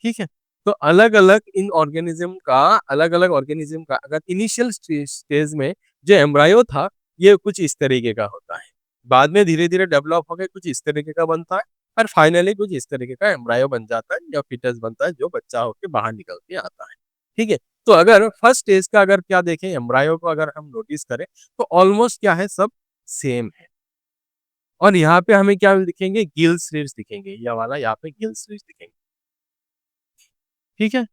ठीक है, तो अलग अलग इन ऑर्गेनिज्म का, अलग अलग ऑर्गेनिज्म का अगर इनिशियल स्टेज में जो एम्ब्रायो था, ये कुछ इस तरीके का होता है। बाद में धीरे धीरे डेवलप होकर कुछ इस तरीके का बनता है, और फाइनली कुछ इस तरीके का एम्ब्रायो बन जाता है, या फिटस बनता है, जो बच्चा होकर बाहर निकल के आता है। ठीक है, तो अगर फर्स्ट स्टेज का अगर क्या देखें, एम्ब्रायो को अगर हम नोटिस करें, तो ऑलमोस्ट क्या है, सब सेम है। और यहाँ पे हमें क्या दिखेंगे? गिल स्लीव्स दिखेंगे, ये वाला यहाँ पे गिल स्लीव्स दिखेंगे। ठीक है,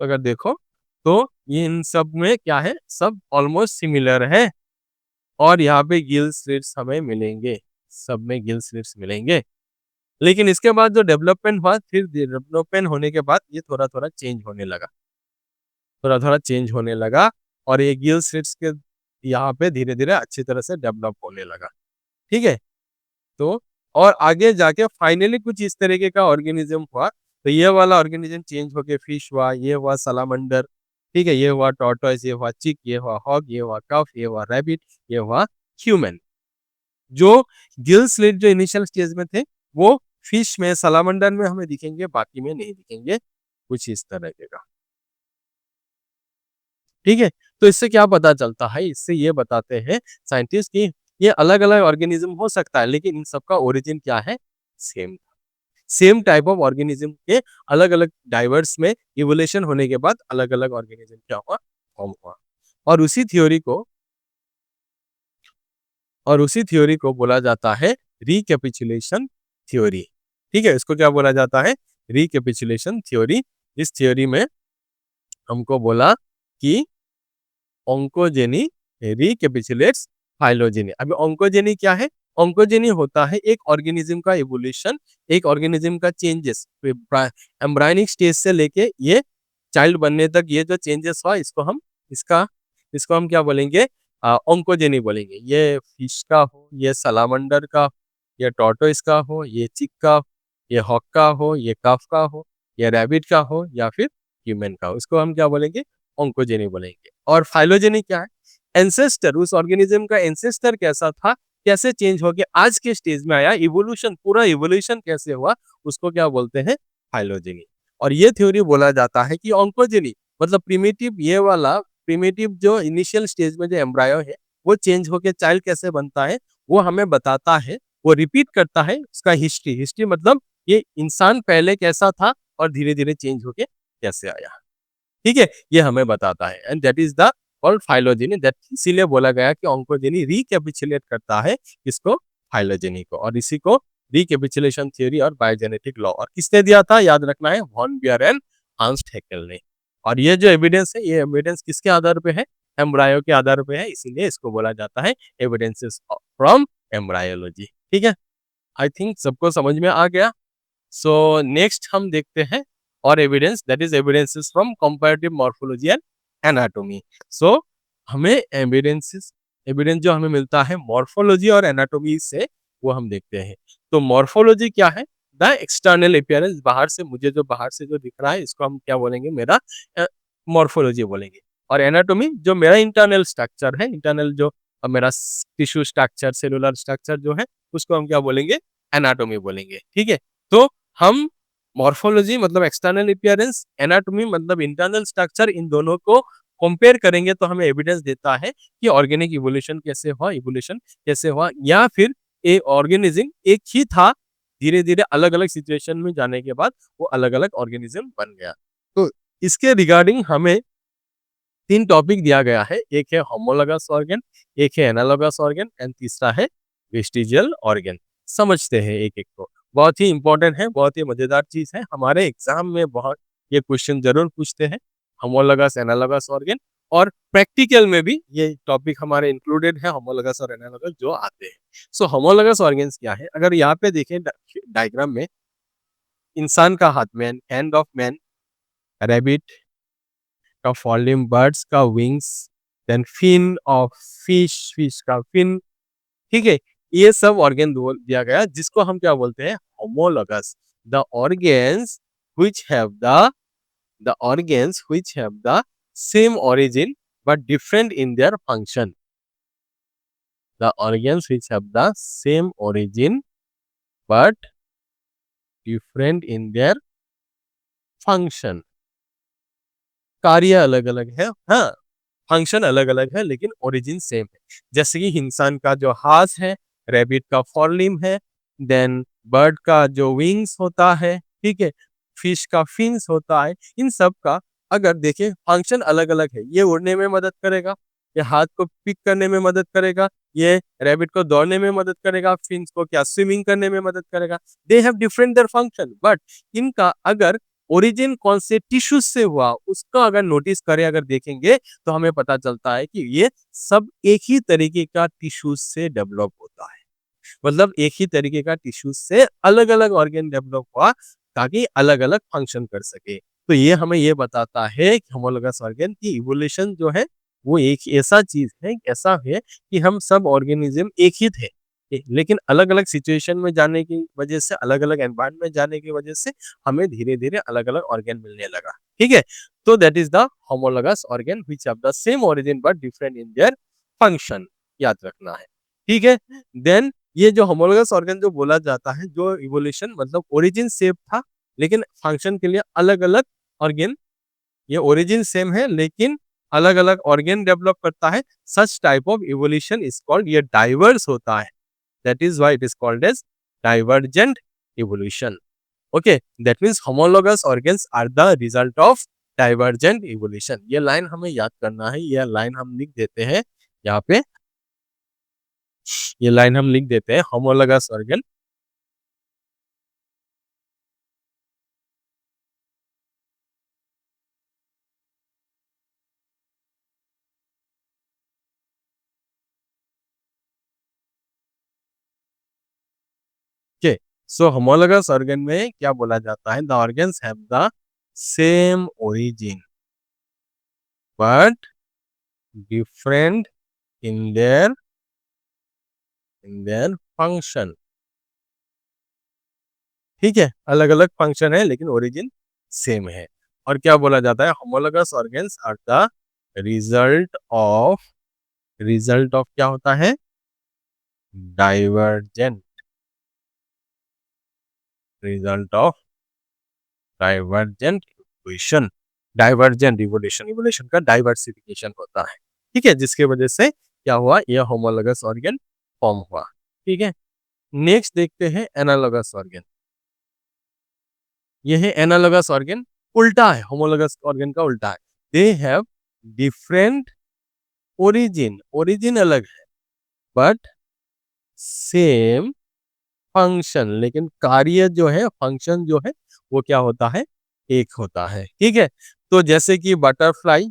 तो अगर देखो तो ये इन सब में क्या है, सब ऑलमोस्ट सिमिलर है। और यहाँ पे गिल स्लीव्स हमें मिलेंगे, सब में गिल स्लीव्स मिलेंगे। लेकिन इसके बाद जो डेवलपमेंट हुआ, फिर डेवलपमेंट होने के बाद ये थोड़ा-थोड़ा चेंज होने लगा। थोड़ा-थोड़ा चेंज होने लगा और ये गिल स्लिट्स के यहाँ पे धीरे-धीरे अच्छी तरह से डेवलप होने लगा। ठीक है? तो और आगे जाके फाइनली कुछ इस तरीके का ऑर्गेनिज़्म हुआ, तो ये वाला ऑर्गेनिज़्म चेंज होके फिश हुआ, ये हुआ सालामांडर, ठीक है? ये हुआ टॉर्टोइस, ये हुआ चिक, ये हुआ हॉग, ये हुआ कफ, ये हुआ रैबिट, ये हुआ ह्यूमन। जो गिल स्लिट जो इनिशियल स्टेज में थे, वो फिश में, सालामांडर में हमें दिखेंगे, बाकी में नहीं दिखेंगे, कुछ इस तरह का। ठीक है? तो इससे क्या पता चलता है? इससे ये बताते हैं साइंटिस्ट कि ये अलग-अलग ऑर्गेनिज़्म हो सकता है, लेकिन इन सब का ओरिजिन क्या है? Same. Same type of organism के अलग-अलग डाइवर्स में इवोल्यूशन होने के बाद अलग-अलग ऑर्गेनिज़्म क्या हुआ? फॉर्म हुआ। और उसी थ्योरी को और उसी थ्योरी को बोला जाता है रिकैपिचुलेशन थ्योरी। ठीक है? इसको क्या बोला जाता है? Recapitulation theory. इस थ्योरी में हमको बोला कि ओंकोजेनी रिकैपिचुलेट्स फाइलोजेनी। अभी ओंकोजेनी क्या है? ओंकोजेनी होता है एक ऑर्गेनिज्म का इवोल्यूशन, एक ऑर्गेनिज्म का चेंजेस एम्ब्रायनिक स्टेज से लेके ये चाइल्ड बनने तक ये जो चेंजेस हुआ इसका इसको हम क्या बोलेंगे? ओंकोजेनी बोलेंगे। ये फिश का हो, ये सलामांडर का, ये टॉर्टोइस का हो, ये चिक का, ये हॉक का हो, ये कफ का हो, ये रैबिट का हो या फिर ह्यूमन का हो, इसको हम क्या बोलेंगे? ओंकोजेनी बोलेंगे। और फाइलोजेनी क्या है? एंसेस्टर, उस ऑर्गेनिज्म का एंसेस्टर कैसा था, कैसे चेंज होके आज के स्टेज में आया, इवोल्यूशन, पूरा इवोल्यूशन कैसे हुआ, उसको क्या बोलते हैं? फाइलोजेनी। और ये थ्योरी बोला जाता है कि ओंकोजेनी मतलब प्रिमिटिव, ये वाला प्रिमिटिव जो इनिशियल स्टेज में जो एम्ब्रायो है, वो चेंज होके चाइल्ड कैसे बनता है, वो हमें बताता है, वो रिपीट करता है उसका हिस्ट्री। हिस्ट्री मतलब ये इंसान पहले कैसा था और धीरे-धीरे चेंज होके कैसे आया। ठीक है? ये हमें बताता है and that is the called phylogeny, that इसीलिए बोला गया कि ओंकोजेनी रिकैपिचुलेट करता है किसको? फाइलोजेनी को। और इसी को रिकैपिचुलेशन थ्योरी और बायोजेनेटिक लॉ, और किसने दिया था? याद रखना है, von Baer and Hans Haeckel ने। और ये जो एविडेंस है, ये एविडेंस किसके आधार पे है? एम्ब्रायो के आधार पे है, इसीलिए इसको बोला जाता है एविडेंसेस फ्रॉम एम्ब्रायोलॉजी। ठीक है? आई थिंक सबको समझ में आ गया। सो नेक्स्ट हम देखते हैं और evidence, that is evidences from comparative morphology and anatomy. So हमें एविडेंस जो हमें मिलता है मॉर्फोलॉजी और एनाटॉमी से, वो हम देखते हैं। तो मॉर्फोलॉजी क्या है? द एक्सटर्नल अपीयरेंस, बाहर से मुझे जो बाहर से जो दिख रहा है, इसको हम क्या बोलेंगे? मेरा मॉर्फोलॉजी बोलेंगे। और एनाटॉमी जो मेरा इंटरनल स्ट्रक्चर है, इंटरनल जो मेरा टिश्यू स्ट्रक्चर, सेलुलर स्ट्रक्चर जो है, उसको हम क्या बोलेंगे? एनाटॉमी बोलेंगे। ठीक है? तो हम मॉर्फोलॉजी मतलब एक्सटर्नल अपीयरेंस, एनाटॉमी मतलब इंटरनल स्ट्रक्चर, इन दोनों को कंपेयर करेंगे तो हमें एविडेंस देता है कि ऑर्गेनिक इवोल्यूशन कैसे हुआ, या फिर एक ऑर्गेनिज्म एक ही था, धीरे-धीरे अलग-अलग सिचुएशन में जाने के बाद वो अलग-अलग ऑर्गेनिज्म बन गया। तो इसके रिगार्डिंग हमें 3 टॉपिक दिया गया है, एक है होमोलोगस ऑर्गन, एक है एनालोगस ऑर्गन एंड तीसरा है वेस्टिजियल ऑर्गन। समझते हैं एक-एक को। बहुत ही इंपॉर्टेंट है, बहुत ही मजेदार चीज़ है। हमारे एग्ज़ाम में बहुत ये क्वेश्चन ज़रूर पूछते हैं, होमोलोगस, एनालोगस ऑर्गन, और प्रैक्टिकल में भी ये टॉपिक हमारे इंक्लूडेड है, होमोलोगस और एनालोगस जो आते हैं। सो होमोलोगस ऑर्गन्स क्या है? अगर यहाँ पे देखें डायग्राम में, इंसान का हाथ, man, hand of man, rabbit का फॉलिंग, बर्ड्स का wings, then fin of fish, fish का फिन, ठीक है? ये सब ऑर्गन बोल दिया गया, जिसको हम क्या बोलते हैं? Homologous. The organs which have the organs which have the same origin but different in their function. The organs which have the same origin but different in their function. कार्य अलग-अलग है, हाँ, फंक्शन अलग-अलग है लेकिन ओरिजिन सेम है। जैसे कि इंसान का जो हाथ है, रैबिट का फोरलिम्ब है, देन बर्ड का जो विंग्स होता है, ठीक है? फिश का फिन्स होता है, इन सब का अगर देखें फंक्शन अलग-अलग है। ये उड़ने में मदद करेगा, ये हाथ को पिक करने में मदद करेगा, ये रैबिट को दौड़ने में मदद करेगा, फिन्स को क्या स्विमिंग करने में मदद करेगा। They have different their function, but इनका अगर ओरिजिन कौन से टिश्यू से हुआ, उसका अगर नोटिस करें, अगर देखेंगे, तो हमें पता चलता है कि ये सब एक ही तरीके का टिश्यू से डेवलप होता है। मतलब एक ही तरीके का टिश्यू से अलग-अलग ऑर्गन डेवलप हुआ ताकि अलग-अलग फंक्शन कर सके। तो ये हमें ये बताता है कि होमोलोगस ऑर्गन की इवोल्यूशन जो है वो एक ऐसा चीज़ है, ऐसा है कि हम सब ऑर्गेनिज़्म एक ही थे। लेकिन अलग-अलग सिचुएशन में जाने की वजह से, अलग-अलग एनवायरनमेंट में जाने की वजह से हमें धीरे-धीरे अलग-अलग ऑर्गन मिलने लगा। ठीक है? तो that is the homologous organ which have the same origin but different in their function. याद रखना है। ठीक है? देन ये जो होमोलोगस ऑर्गन जो बोला जाता है, जो इवोल्यूशन मतलब ओरिजिन सेम था, लेकिन फंक्शन के लिए अलग-अलग ऑर्गन, ये ओरिजिन सेम है लेकिन अलग-अलग ऑर्गन डेवलप करता है। Such type of evolution is called, ये डाइवर्स होता है। That is why it is called as divergent evolution. Okay, that means homologous organs are the result of divergent evolution. ये line हमें याद करना है, ये लाइन हम लिख देते हैं यहाँ पे, ये लाइन हम लिख देते हैं होमोलोगस ऑर्गन। ओके, सो होमोलोगस ऑर्गन में क्या बोला जाता है, the organs have the same origin but different in their function. ठीक है, अलग-अलग फंक्शन है लेकिन ओरिजिन सेम है। और क्या बोला जाता है, homologous organs are the result of, result of क्या होता है, divergent, result of divergent evolution. Divergent evolution, evolution का डाइवर्सिफिकेशन होता है। ठीक है, जिसके वजह से क्या हुआ, यह होमोलोगस ऑर्गन फॉर्म हुआ। ठीक है, नेक्स्ट देखते हैं एनालोगस ऑर्गन। ये है एनालोगस ऑर्गन, उल्टा है, होमोलोगस ऑर्गन का उल्टा है। They have different origin, origin अलग है बट सेम फंक्शन, लेकिन कार्य जो है, फंक्शन जो है वो क्या होता है, एक होता है। ठीक है, तो जैसे कि butterfly,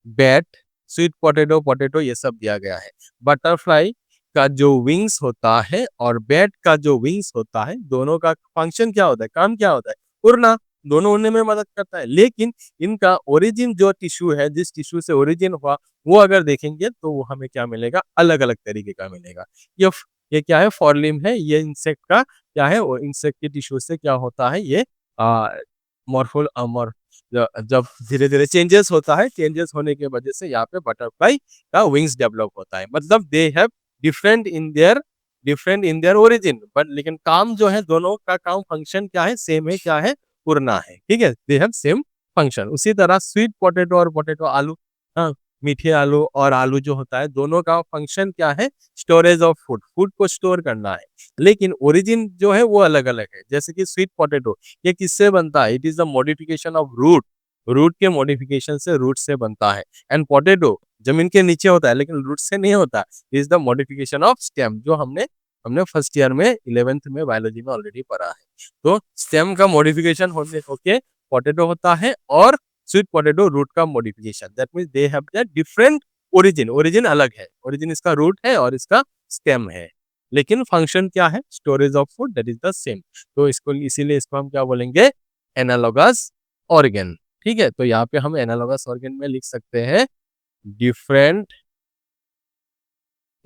bat, sweet potato, potato ये सब दिया गया है। बटरफ्लाई का जो विंग्स होता है और बैट का जो विंग्स होता है, दोनों का फंक्शन क्या होता है, काम क्या होता है, उड़ना। दोनों उड़ने में मदद करता है, लेकिन इनका ओरिजिन जो टिश्यू है, जिस टिश्यू से ओरिजिन हुआ, वो अगर देखेंगे तो वो हमें क्या मिलेगा, अलग-अलग तरीके का मिलेगा। ये ये क्या है, फॉरलिम है, ये इंसेक्ट का क्या है, वो इंसेक्ट के टिश्यू से क्या होता है, ये आ, मॉर्फोल मॉर जब धीरे-धीरे चेंजेस होता है, चेंजेस होने की वजह से यहाँ पे बटरफ्लाई का विंग्स डेवलप होता है। मतलब they have different in their, different in their origin, but लेकिन काम जो है, दोनों का काम, फंक्शन क्या है, सेम है, क्या है, उड़ना है। ठीक है, दे हैव सेम फंक्शन। उसी तरह स्वीट पोटैटो और पोटैटो, आलू, हाँ, मीठे आलू और आलू जो होता है, दोनों का फंक्शन क्या है, स्टोरेज ऑफ फूड, फूड को स्टोर करना है। लेकिन ओरिजिन जो है वो अलग-अलग है। जैसे कि स्वीट पोटैटो, ये किससे बनता है, it is the modification of root, root के मॉडिफिकेशन से, रूट से बनता है। एंड पोटैटो जमीन के नीचे होता है लेकिन रूट से नहीं होता, is the modification of stem, जो हमने हमने फर्स्ट ईयर में 11th में बायोलॉजी में ऑलरेडी पढ़ा है। तो स्टेम का मॉडिफिकेशन होने होके पोटैटो होता है, और स्वीट पोटैटो रूट का modification. That means they have the different origin, origin अलग है, ओरिजिन इसका रूट है और इसका स्टेम है, लेकिन फंक्शन क्या है, storage of food, that is the same. तो इसको, इसीलिए इसको हम क्या बोलेंगे, एनालॉगस ऑर्गन। ठीक है, तो यहाँ पे हम एनालॉगस ऑर्गन में लिख सकते हैं different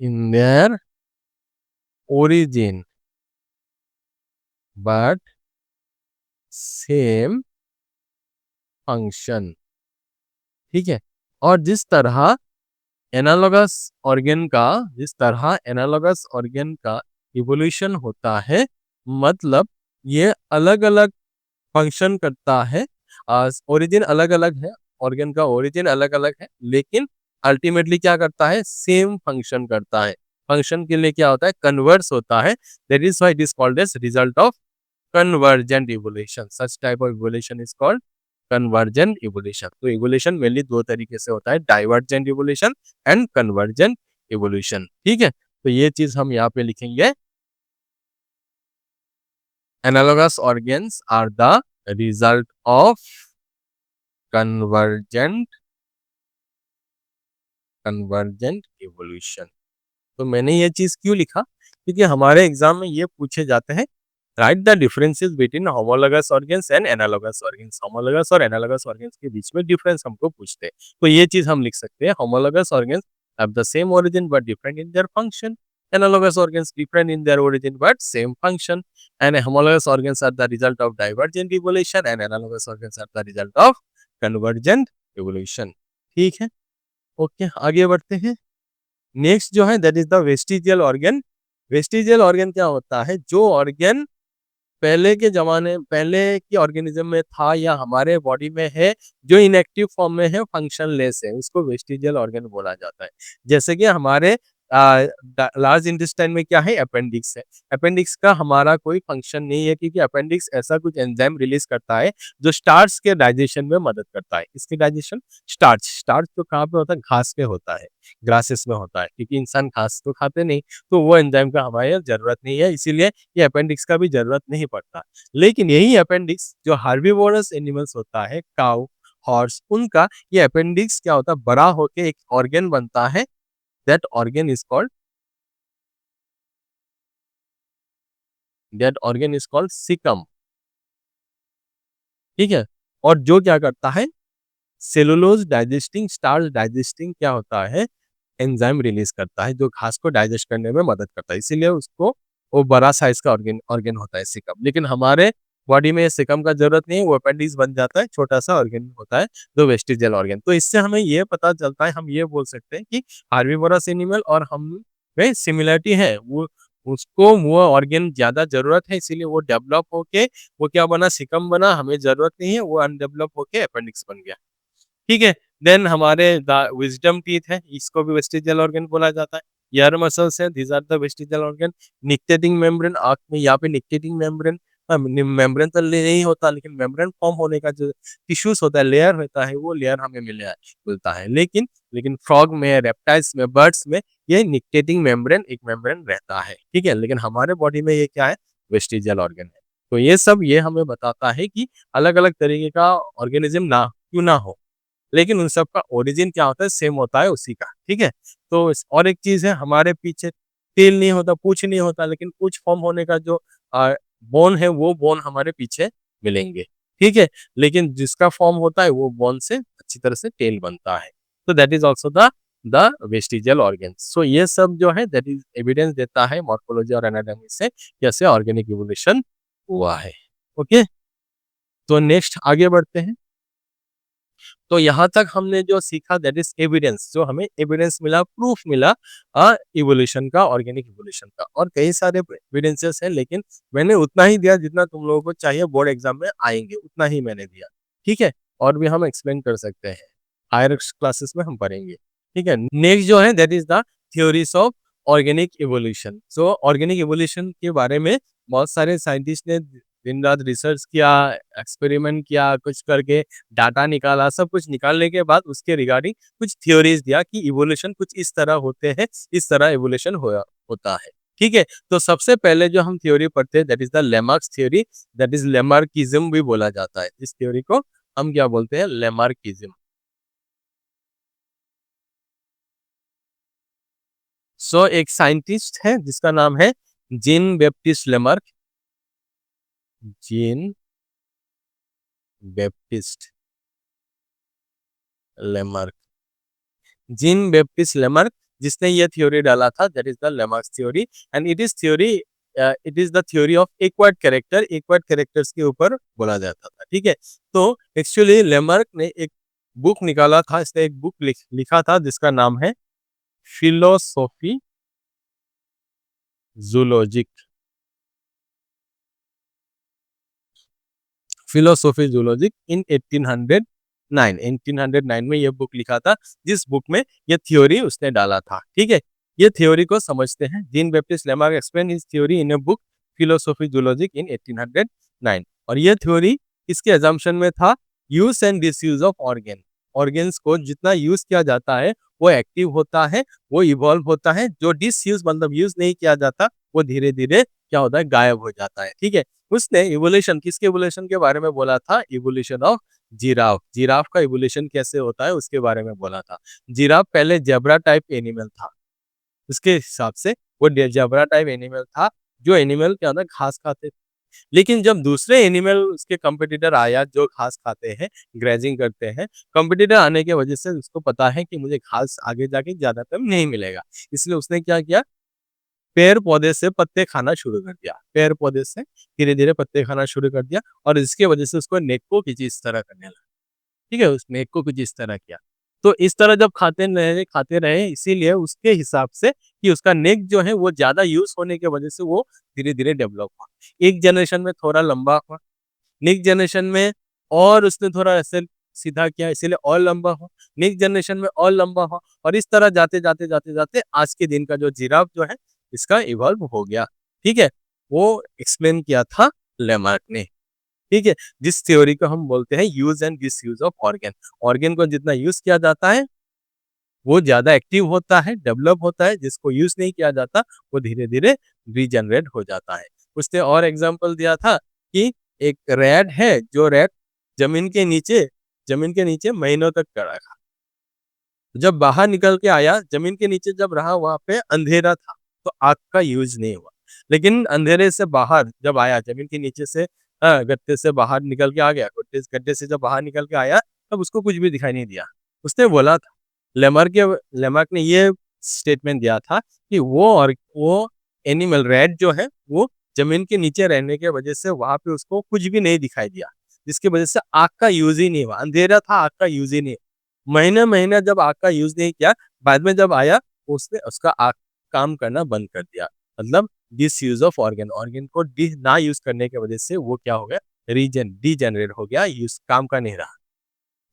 in their origin but same function. ठीक है, और जिस तरह एनालॉगस ऑर्गन का इवोल्यूशन होता है, मतलब ये अलग-अलग फंक्शन करता है, ओरिजिन अलग-अलग है, ऑर्गन का ओरिजिन अलग-अलग है, लेकिन अल्टीमेटली क्या करता है, सेम फंक्शन करता है। फंक्शन के लिए क्या होता है, कन्वर्स होता है। That is why it is called as result of convergent evolution. Such type of evolution is called convergent evolution. तो इवोल्यूशन मेनली दो तरीके से होता है, divergent evolution and convergent evolution. ठीक है, तो ये चीज हम यहाँ पे लिखेंगे, analogous organs are the result of convergent convergent evolution. तो मैंने ये चीज क्यों लिखा, क्योंकि हमारे एग्जाम में ये पूछे जाते हैं, right the differences between homologous organs and analogous organs. Homologous और एनालोगस ऑर्गन्स के बीच में डिफरेंस हमको पूछते हैं, तो ये चीज हम लिख सकते हैं, homologous organs have the same origin but different in their function, analogous organs different in their origin but same function, and homologous organs are the result of divergent evolution and analogous organs are the result of convergent evolution। ठीक है, okay आगे बढ़ते हैं। Next जो है that is the vestigial organ. Vestigial organ क्या होता है, जो ऑर्गन पहले के जमाने, पहले की ऑर्गेनिज्म में था या हमारे बॉडी में है, जो इनएक्टिव फॉर्म में है, फंक्शनलेस है, उसको वेस्टिजियल ऑर्गन बोला जाता है। जैसे कि हमारे लार्ज इंटेस्टाइन में क्या है, अपेंडिक्स है। अपेंडिक्स का हमारा कोई फंक्शन नहीं है, क्योंकि अपेंडिक्स ऐसा कुछ एंजाइम रिलीज करता है जो स्टार्च के डाइजेशन में मदद करता है। इसके डाइजेशन, स्टार्च, स्टार्च तो कहाँ पे होता है, घास पे होता है, ग्रासेस में होता है, क्योंकि इंसान घास तो खाते नहीं, तो वो एंजाइम का हमारे जरूरत नहीं है, इसीलिए ये अपेंडिक्स का भी जरूरत नहीं पड़ता। लेकिन यही अपेंडिक्स जो हार्बीवोरस एनिमल्स होता है, काऊ, हॉर्स, उनका ये अपेंडिक्स क्या होता है, बड़ा होके एक ऑर्गन बनता है, that organ is called, that organ is called caecum. ठीक है, और जो क्या करता है, सेलुलोज डाइजेस्टिंग, स्टार्च डाइजेस्टिंग क्या होता है, एंजाइम रिलीज करता है, जो घास को डाइजेस्ट करने में मदद करता है, इसीलिए उसको वो बड़ा साइज का ऑर्गन ऑर्गन होता है सिकम। लेकिन हमारे बॉडी में सिकम का जरूरत नहीं है, वो अपेंडिक्स बन जाता है, छोटा सा ऑर्गन होता है जो वेस्टिजियल ऑर्गन। तो इससे हमें ये पता चलता है, हम ये बोल सकते हैं कि हार्बीवोरस एनिमल और हम में सिमिलरिटी है, वो उसको वो ऑर्गन ज्यादा जरूरत है, इसीलिए वो डेवलप होके वो क्या बना, सिकम बना, हमें जरूरत नहीं है, वो अनडेवलप होके अपेंडिक्स बन गया। ठीक है, देन हमारे विजडम टीथ है, इसको भी वेस्टिजियल ऑर्गन बोला जाता है। ईयर मसल्स है, these are the vestigial organ. Nictitating membrane, आंख में यहाँ पे निक्टेटिंग मेम्ब्रेन, मेम्ब्रेन तो नहीं होता, लेकिन मेम्ब्रेन फॉर्म होने का जो टिश्यूज होता है, लेयर होता है, वो लेयर हमें मिलता है। लेकिन फ्रॉग में, रेप्टाइल्स में, बर्ड्स में ये निक्टेटिंग मेम्ब्रेन, एक मेम्ब्रेन रहता है। ठीक है, लेकिन हमारे बॉडी में ये क्या है, वेस्टिजियल ऑर्गन है। तो ये सब ये हमें बताता है कि अलग अलग तरीके का ऑर्गेनिज्म ना क्यों ना हो, लेकिन उन सब का ओरिजिन क्या होता है, सेम होता है उसी का। ठीक है, तो और एक चीज है, हमारे पीछे टेल नहीं होता, पूछ नहीं होता, लेकिन पूछ फॉर्म होने का जो बोन है, वो बोन हमारे पीछे मिलेंगे। ठीक है, लेकिन जिसका फॉर्म होता है वो बोन से अच्छी तरह से टेल बनता है। तो that is also the vestigial organ. So ये सब जो है दैट इज एविडेंस देता है मॉर्फोलॉजी और एनाटॉमी से कैसे ऑर्गेनिक इवोल्यूशन हुआ है। ओके, तो नेक्स्ट आगे बढ़ते हैं। तो यहाँ तक हमने जो सीखा दैट इज एविडेंस, जो हमें एविडेंस मिला, प्रूफ मिला इवोल्यूशन का, ऑर्गेनिक इवोल्यूशन का। और कई सारे एविडेंसेस हैं, लेकिन मैंने उतना ही दिया जितना तुम लोगों को चाहिए, बोर्ड एग्जाम में आएंगे उतना ही मैंने दिया। ठीक है, और भी हम एक्सप्लेन कर सकते हैं, हायर क्लासेस में हम पढ़ेंगे। ठीक है, नेक्स्ट जो है that is the theories of organic evolution. So organic evolution के बारे में बहुत सारे साइंटिस्ट ने दिन रात रिसर्च किया, एक्सपेरिमेंट किया, कुछ करके डाटा निकाला, सब कुछ निकालने के बाद उसके रिगार्डिंग कुछ थ्योरीज दिया कि इवोल्यूशन कुछ इस तरह होते हैं, इस तरह इवोल्यूशन होता है। ठीक है, तो सबसे पहले जो हम थ्योरी पढ़ते हैं that is the Lamarck's theory, that is Lamarckism भी बोला जाता है। इस थ्योरी को हम क्या बोलते हैं, लेमार्किज्म। सो एक साइंटिस्ट है जिसका नाम है Jean Baptiste Lamarck, Jean Baptiste Lamarck, Jean Baptiste Lamarck, जिसने ये थ्योरी डाला था, that is the Lamarck's theory. And it is the theory of acquired character, acquired characters के ऊपर बोला जाता था। ठीक है, तो एक्चुअली लेमार्क ने एक बुक निकाला था, इसने एक बुक लिखा था जिसका नाम है philosophy zoologic, philosophy Zoologique in 1809, 1809 में ये बुक लिखा था, जिस बुक में ये थ्योरी उसने डाला था। ठीक है, ये थ्योरी को समझते हैं। Jean Baptiste Lamarck explain his theory in a book Philosophie Zoologique in 1809। और ये थ्योरी इसके अजम्पशन में था, use and disuse of organ, organs को जितना यूज किया जाता है वो एक्टिव होता है, वो इवॉल्व होता है, जो डिसयूज मतलब यूज नहीं किया जाता वो धीरे धीरे क्या होता है, गायब हो जाता है। ठीक है, उसने इवोल्यूशन, किसके इवोल्यूशन के बारे में बोला था, इवोल्यूशन ऑफ जिराफ, जिराफ का इवोल्यूशन कैसे होता है उसके बारे में बोला था। जिराफ पहले जेब्रा टाइप एनिमल था, उसके हिसाब से वो ज़ेब्रा टाइप एनिमल था, जो एनिमल क्या होता है घास खाते थे। लेकिन जब दूसरे एनिमल उसके कॉम्पिटिटर आया जो घास खाते हैं, ग्रेज़िंग करते हैं, कॉम्पिटिटर आने की वजह से उसको पता है कि मुझे घास आगे जाके ज़्यादातर नहीं मिलेगा। इसलिए उसने क्या किया, पेड़-पौधे से पत्ते खाना शुरू कर दिया। पेड़-पौधे से धीरे-धीरे पत्ते खाना शुरू कर दिया और इसकी वजह से उसको नेको की चीज़ तरह करने लगा। ठीक है? उस नेको कुछ इस तरह किया। तो इस तरह जब खाते रहे इसीलिए उसके हिसाब से कि उसका नेक जो है वो ज़्यादा यूज़ होने की वजह से वो धीरे-धीरे डेवलप हुआ। एक जनरेशन में थोड़ा लंबा हुआ, नेक्स्ट जनरेशन में और उसने थोड़ा ऐसे सीधा किया इसीलिए और लंबा हुआ, नेक्स्ट जनरेशन में और लंबा हुआ और इस तरह जाते आज के दिन का जो जिराफ जो है इसका इवॉल्व हो गया। ठीक है? वो एक्सप्लेन किया था लेमार्क ने। ठीक है? जिस थ्योरी को हम बोलते हैं use and disuse of organ. Organ को जितना यूज़ किया जाता है, वो ज़्यादा एक्टिव होता है, डेवलप होता है, जिसको यूज़ नहीं किया जाता, वो धीरे-धीरे रीजनरेट हो जाता है। उसने और एग्ज़ाम्पल दिया था कि एक रैट है, जो रैट ज़मीन के नीचे ज़मीन के नीचे महीनों तक पड़ा रहा। जब बाहर निकल के आया, ज़मीन के नीचे जब रहा वहाँ पे अंधेरा था, तो आग का यूज़ नहीं हुआ। लेकिन अंधेरे से बाहर जब आया, ज़मीन के नीचे से गड्ढे से बाहर निकल के आ गया, गड्ढे से जब बाहर निकल के आया, तब उसको कुछ भी दिखाई नहीं दिया। उसने बोला था लेमार्क ने ये स्टेटमेंट दिया था कि वो एनिमल रैट जो है, वो ज़मीन के नीचे रहने की वजह से वहाँ पे उसको कुछ भी नहीं दिखाई दिया, जिसकी वजह से आग का यूज़ ही नहीं हुआ। अंधेरा था, आग का यूज़ ही नहीं महीने-महीने जब आग का यूज़ नहीं किया, बाद में जब आया, उसने उसका आग काम करना बंद कर दिया। मतलब डिसयूज़ ऑफ ऑर्गन, ऑर्गन को ना यूज़ करने की वजह से वो क्या हो गया, डीजेनरेट हो गया, यूज़ काम का नहीं रहा।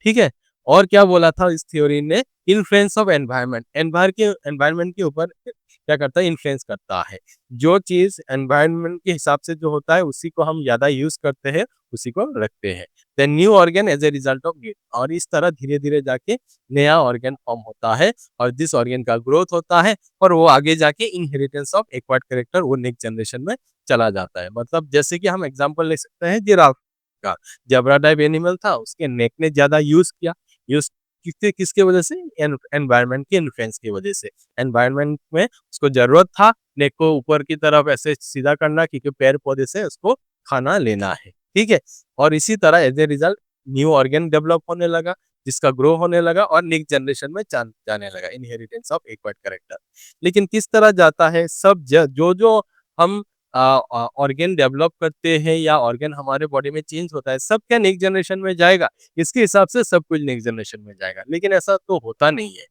ठीक है? और क्या बोला था इस थ्योरी ने, इन्फ्लुएंस ऑफ एनवायरनमेंट, एनवायरनमेंट के ऊपर क्या करता है, इन्फ्लुएंस करता है। जो चीज़ एनवायरनमेंट के हिसाब से जो होता है, उसी को हम ज़्यादा यूज़ करते हैं, उसी को रखते हैं। The new organ as a result of it, और इस तरह धीरे-धीरे जाके नया ऑर्गन फॉर्म होता है और जिस ऑर्गन का ग्रोथ होता है और वो आगे जाके इनहेरिटेंस ऑफ एक्वायर्ड कैरेक्टर वो नेक्स्ट जनरेशन में चला जाता है। मतलब जैसे कि हम एग्ज़ाम्पल ले सकते हैं जिराफ का। ज़ेब्रा टाइप एनिमल था, उसके नेक ने ज़्यादा यूज़ किया। यूज़ किसके वजह से? एनवायरनमेंट के इन्फ्लुएंस की वजह से। एनवायरनमेंट में उसको ज़रूरत था नेक को ऊपर की तरफ ऐसे सीधा करना, क्योंकि पेड़-पौधे से उसको खाना लेना है। ठीक है? और इसी तरह as a result new organ develop होने लगा, जिसका ग्रो होने लगा और नेक्स्ट जनरेशन में जाने लगा, इनहेरिटेंस ऑफ एक्वायर्ड कैरेक्टर। लेकिन किस तरह जाता है सब जो हम ऑर्गन डेवलप करते हैं या ऑर्गन हमारे बॉडी में चेंज होता है, सब क्या नेक्स्ट जनरेशन में जाएगा? इसके हिसाब से सब कुछ नेक्स्ट जनरेशन में जाएगा, लेकिन ऐसा तो होता नहीं है।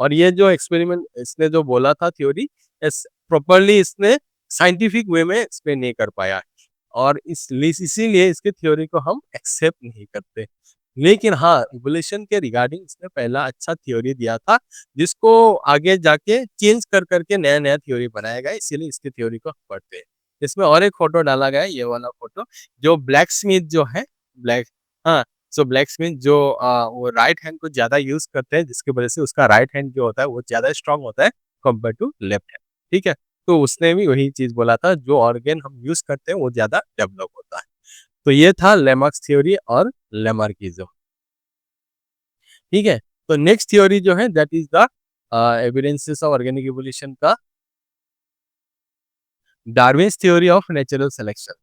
और ये जो एक्सपेरिमेंट इसने जो बोला था थ्योरी, इस प्रॉपर्ली इसने साइंटिफिक वे में एक्सप्लेन नहीं कर पाया और इसीलिए इसके थ्योरी को हम एक्सेप्ट नहीं करते। लेकिन हाँ, इवोल्यूशन के रिगार्डिंग इसने पहला अच्छा थ्योरी दिया था, जिसको आगे जाके चेंज कर के नया-नया थ्योरी बनाया गया, इसीलिए इसकी थ्योरी को हम पढ़ते हैं। इसमें और एक फ़ोटो डाला गया है, ये वाला फ़ोटो, जो ब्लैकस्मिथ जो है, ब्लैक हाँ, सो ब्लैकस्मिथ जो वो राइट हैंड को ज़्यादा यूज़ करते हैं, जिसकी वजह से उसका राइट हैंड जो होता है, वो ज़्यादा स्ट्रॉन्ग होता है कंपेयर टू लेफ्ट हैंड, ठीक है? तो उसने भी वही चीज़ बोला था, जो ऑर्गन हम यूज़ करते हैं, वो ज़्यादा डेवलप होता है। तो ये था लेमार्क्स थ्योरी और लेमार्किज़्म, ठीक है? तो नेक्स्ट थ्योरी जो है that is the evidences of organic evolution का Darwin's theory of natural selection.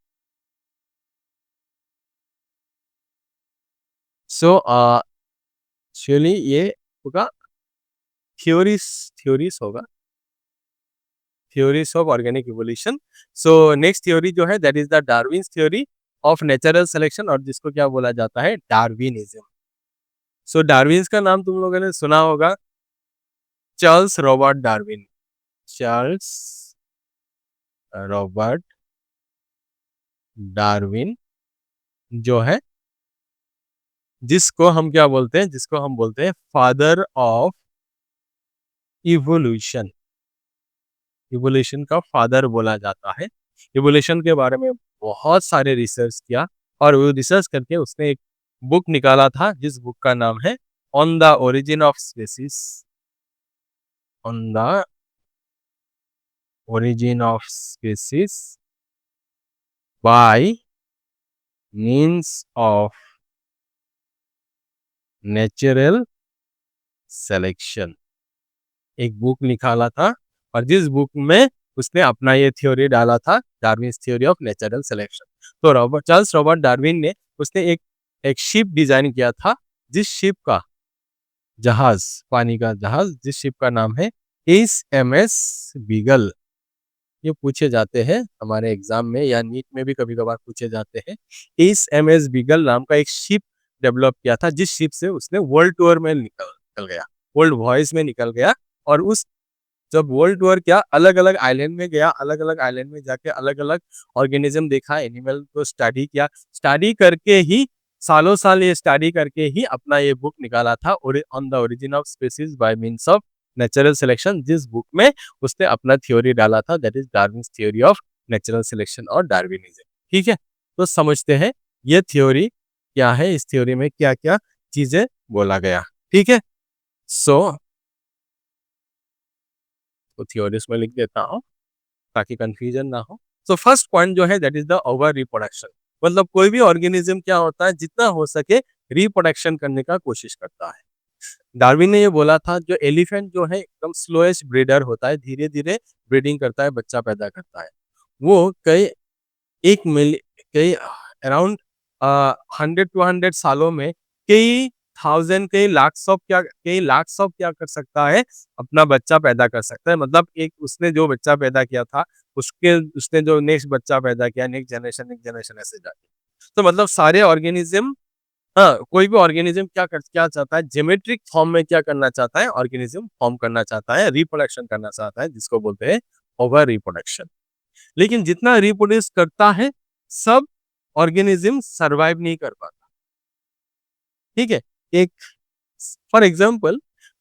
So actually ये होगा थ्योरीज थ्योरीज होगा theories of organic evolution. So next theory जो है that is the Darwin's theory of natural selection, और जिसको क्या बोला जाता है, डार्विनिज्म। सो डार्विन्स का नाम तुम लोगों ने सुना होगा, Charles Robert Darwin. Charles Robert Darwin जो है, जिसको हम बोलते हैं फादर ऑफ इवोल्यूशन। इवोल्यूशन का फादर बोला जाता है। इवोल्यूशन के बारे में बहुत सारे रिसर्च किया और वो रिसर्च करके उसने एक बुक निकाला था, जिस बुक का नाम है on the origin of species. On the origin of species bye means of natural selection, एक बुक निकाला था और जिस बुक में उसने अपना ये थ्योरी डाला था, Darwin's theory of natural selection. तो चार्ल्स रॉबर्ट डार्विन ने उसने एक शिप डिजाइन किया था, जिस शिप का जहाज, पानी का जहाज, जिस शिप का नाम है HMS बीगल। ये पूछे जाते हैं हमारे एग्जाम में या नीट में भी कभी कभार पूछे जाते हैं। HMS बीगल नाम का एक शिप डेवलप किया था, जिस शिप से उसने वर्ल्ड टूर में निकल गया, वर्ल्ड वॉयज में निकल गया। और उस जब वर्ल्ड टूर किया, अलग अलग आइलैंड में गया, अलग अलग आइलैंड में जाके अलग अलग ऑर्गेनिज्म देखा, एनिमल को स्टडी किया, स्टडी करके ही सालों साल ये स्टडी करके ही अपना ये बुक निकाला था, on the origin of species by means of natural selection, जिस बुक में उसने अपना थ्योरी डाला था, that is Darwin's theory of natural selection और डार्विनिज्म। ठीक है, तो समझते हैं ये थ्योरी क्या है, इस थ्योरी में क्या क्या चीजें बोला गया। ठीक है, सो तो थ्योरीज में लिख देता हूँ ताकि कंफ्यूजन ना हो। सो फर्स्ट पॉइंट जो है that is the over reproduction. मतलब कोई भी ऑर्गेनिज्म क्या होता है, जितना हो सके रिप्रोडक्शन करने का कोशिश करता है। डार्विन ने ये बोला था, जो एलिफेंट जो है एकदम स्लोएस्ट ब्रीडर होता है, धीरे धीरे ब्रीडिंग करता है, बच्चा पैदा करता है। वो कई अराउंड 100 to 100 सालों में कई थाउजेंड, कई लाख्स ऑफ क्या कर सकता है, अपना बच्चा पैदा कर सकता है। मतलब एक उसने जो बच्चा पैदा किया था, उसने जो नेक्स्ट बच्चा पैदा किया, नेक्स्ट जनरेशन ऐसे जाके। तो मतलब सारे ऑर्गेनिज्म, हाँ, कोई भी ऑर्गेनिज्म क्या चाहता है, जेमेट्रिक फॉर्म में क्या करना चाहता है, ऑर्गेनिज्म फॉर्म करना चाहता है, रिप्रोडक्शन करना चाहता है, जिसको बोलते हैं ओवर रिप्रोडक्शन। लेकिन जितना रिप्रोड्यूस करता है, सब ऑर्गेनिज्म सरवाइव नहीं कर पाता। ठीक है, एक फॉर एग्जाम्पल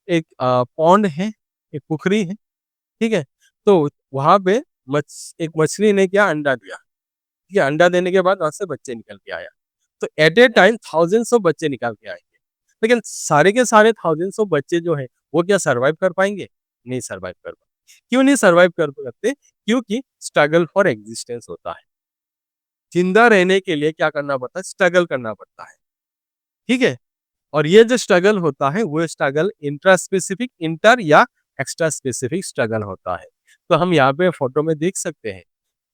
एक पॉन्ड है, एक पुखरी है। ठीक है, तो वहां पे एक मछली ने क्या अंडा दिया। ठीक है, अंडा देने के बाद वहां से बच्चे निकल के आया। तो at a time thousands of बच्चे निकल के आएंगे, लेकिन सारे के सारे थाउजेंड्स ऑफ बच्चे जो है वो क्या सरवाइव कर पाएंगे? नहीं सरवाइव कर पाएंगे। क्यों नहीं सरवाइव कर पाते? क्योंकि स्ट्रगल फॉर एग्जिस्टेंस होता है। जिंदा रहने के लिए क्या करना पड़ता है? स्ट्रगल करना पड़ता है। ठीक है, और ये जो स्ट्रगल होता है वो स्ट्रगल इंट्रा स्पेसिफिक, इंटर या एक्स्ट्रा स्पेसिफिक स्ट्रगल होता है। तो हम यहाँ पे फोटो में देख सकते हैं,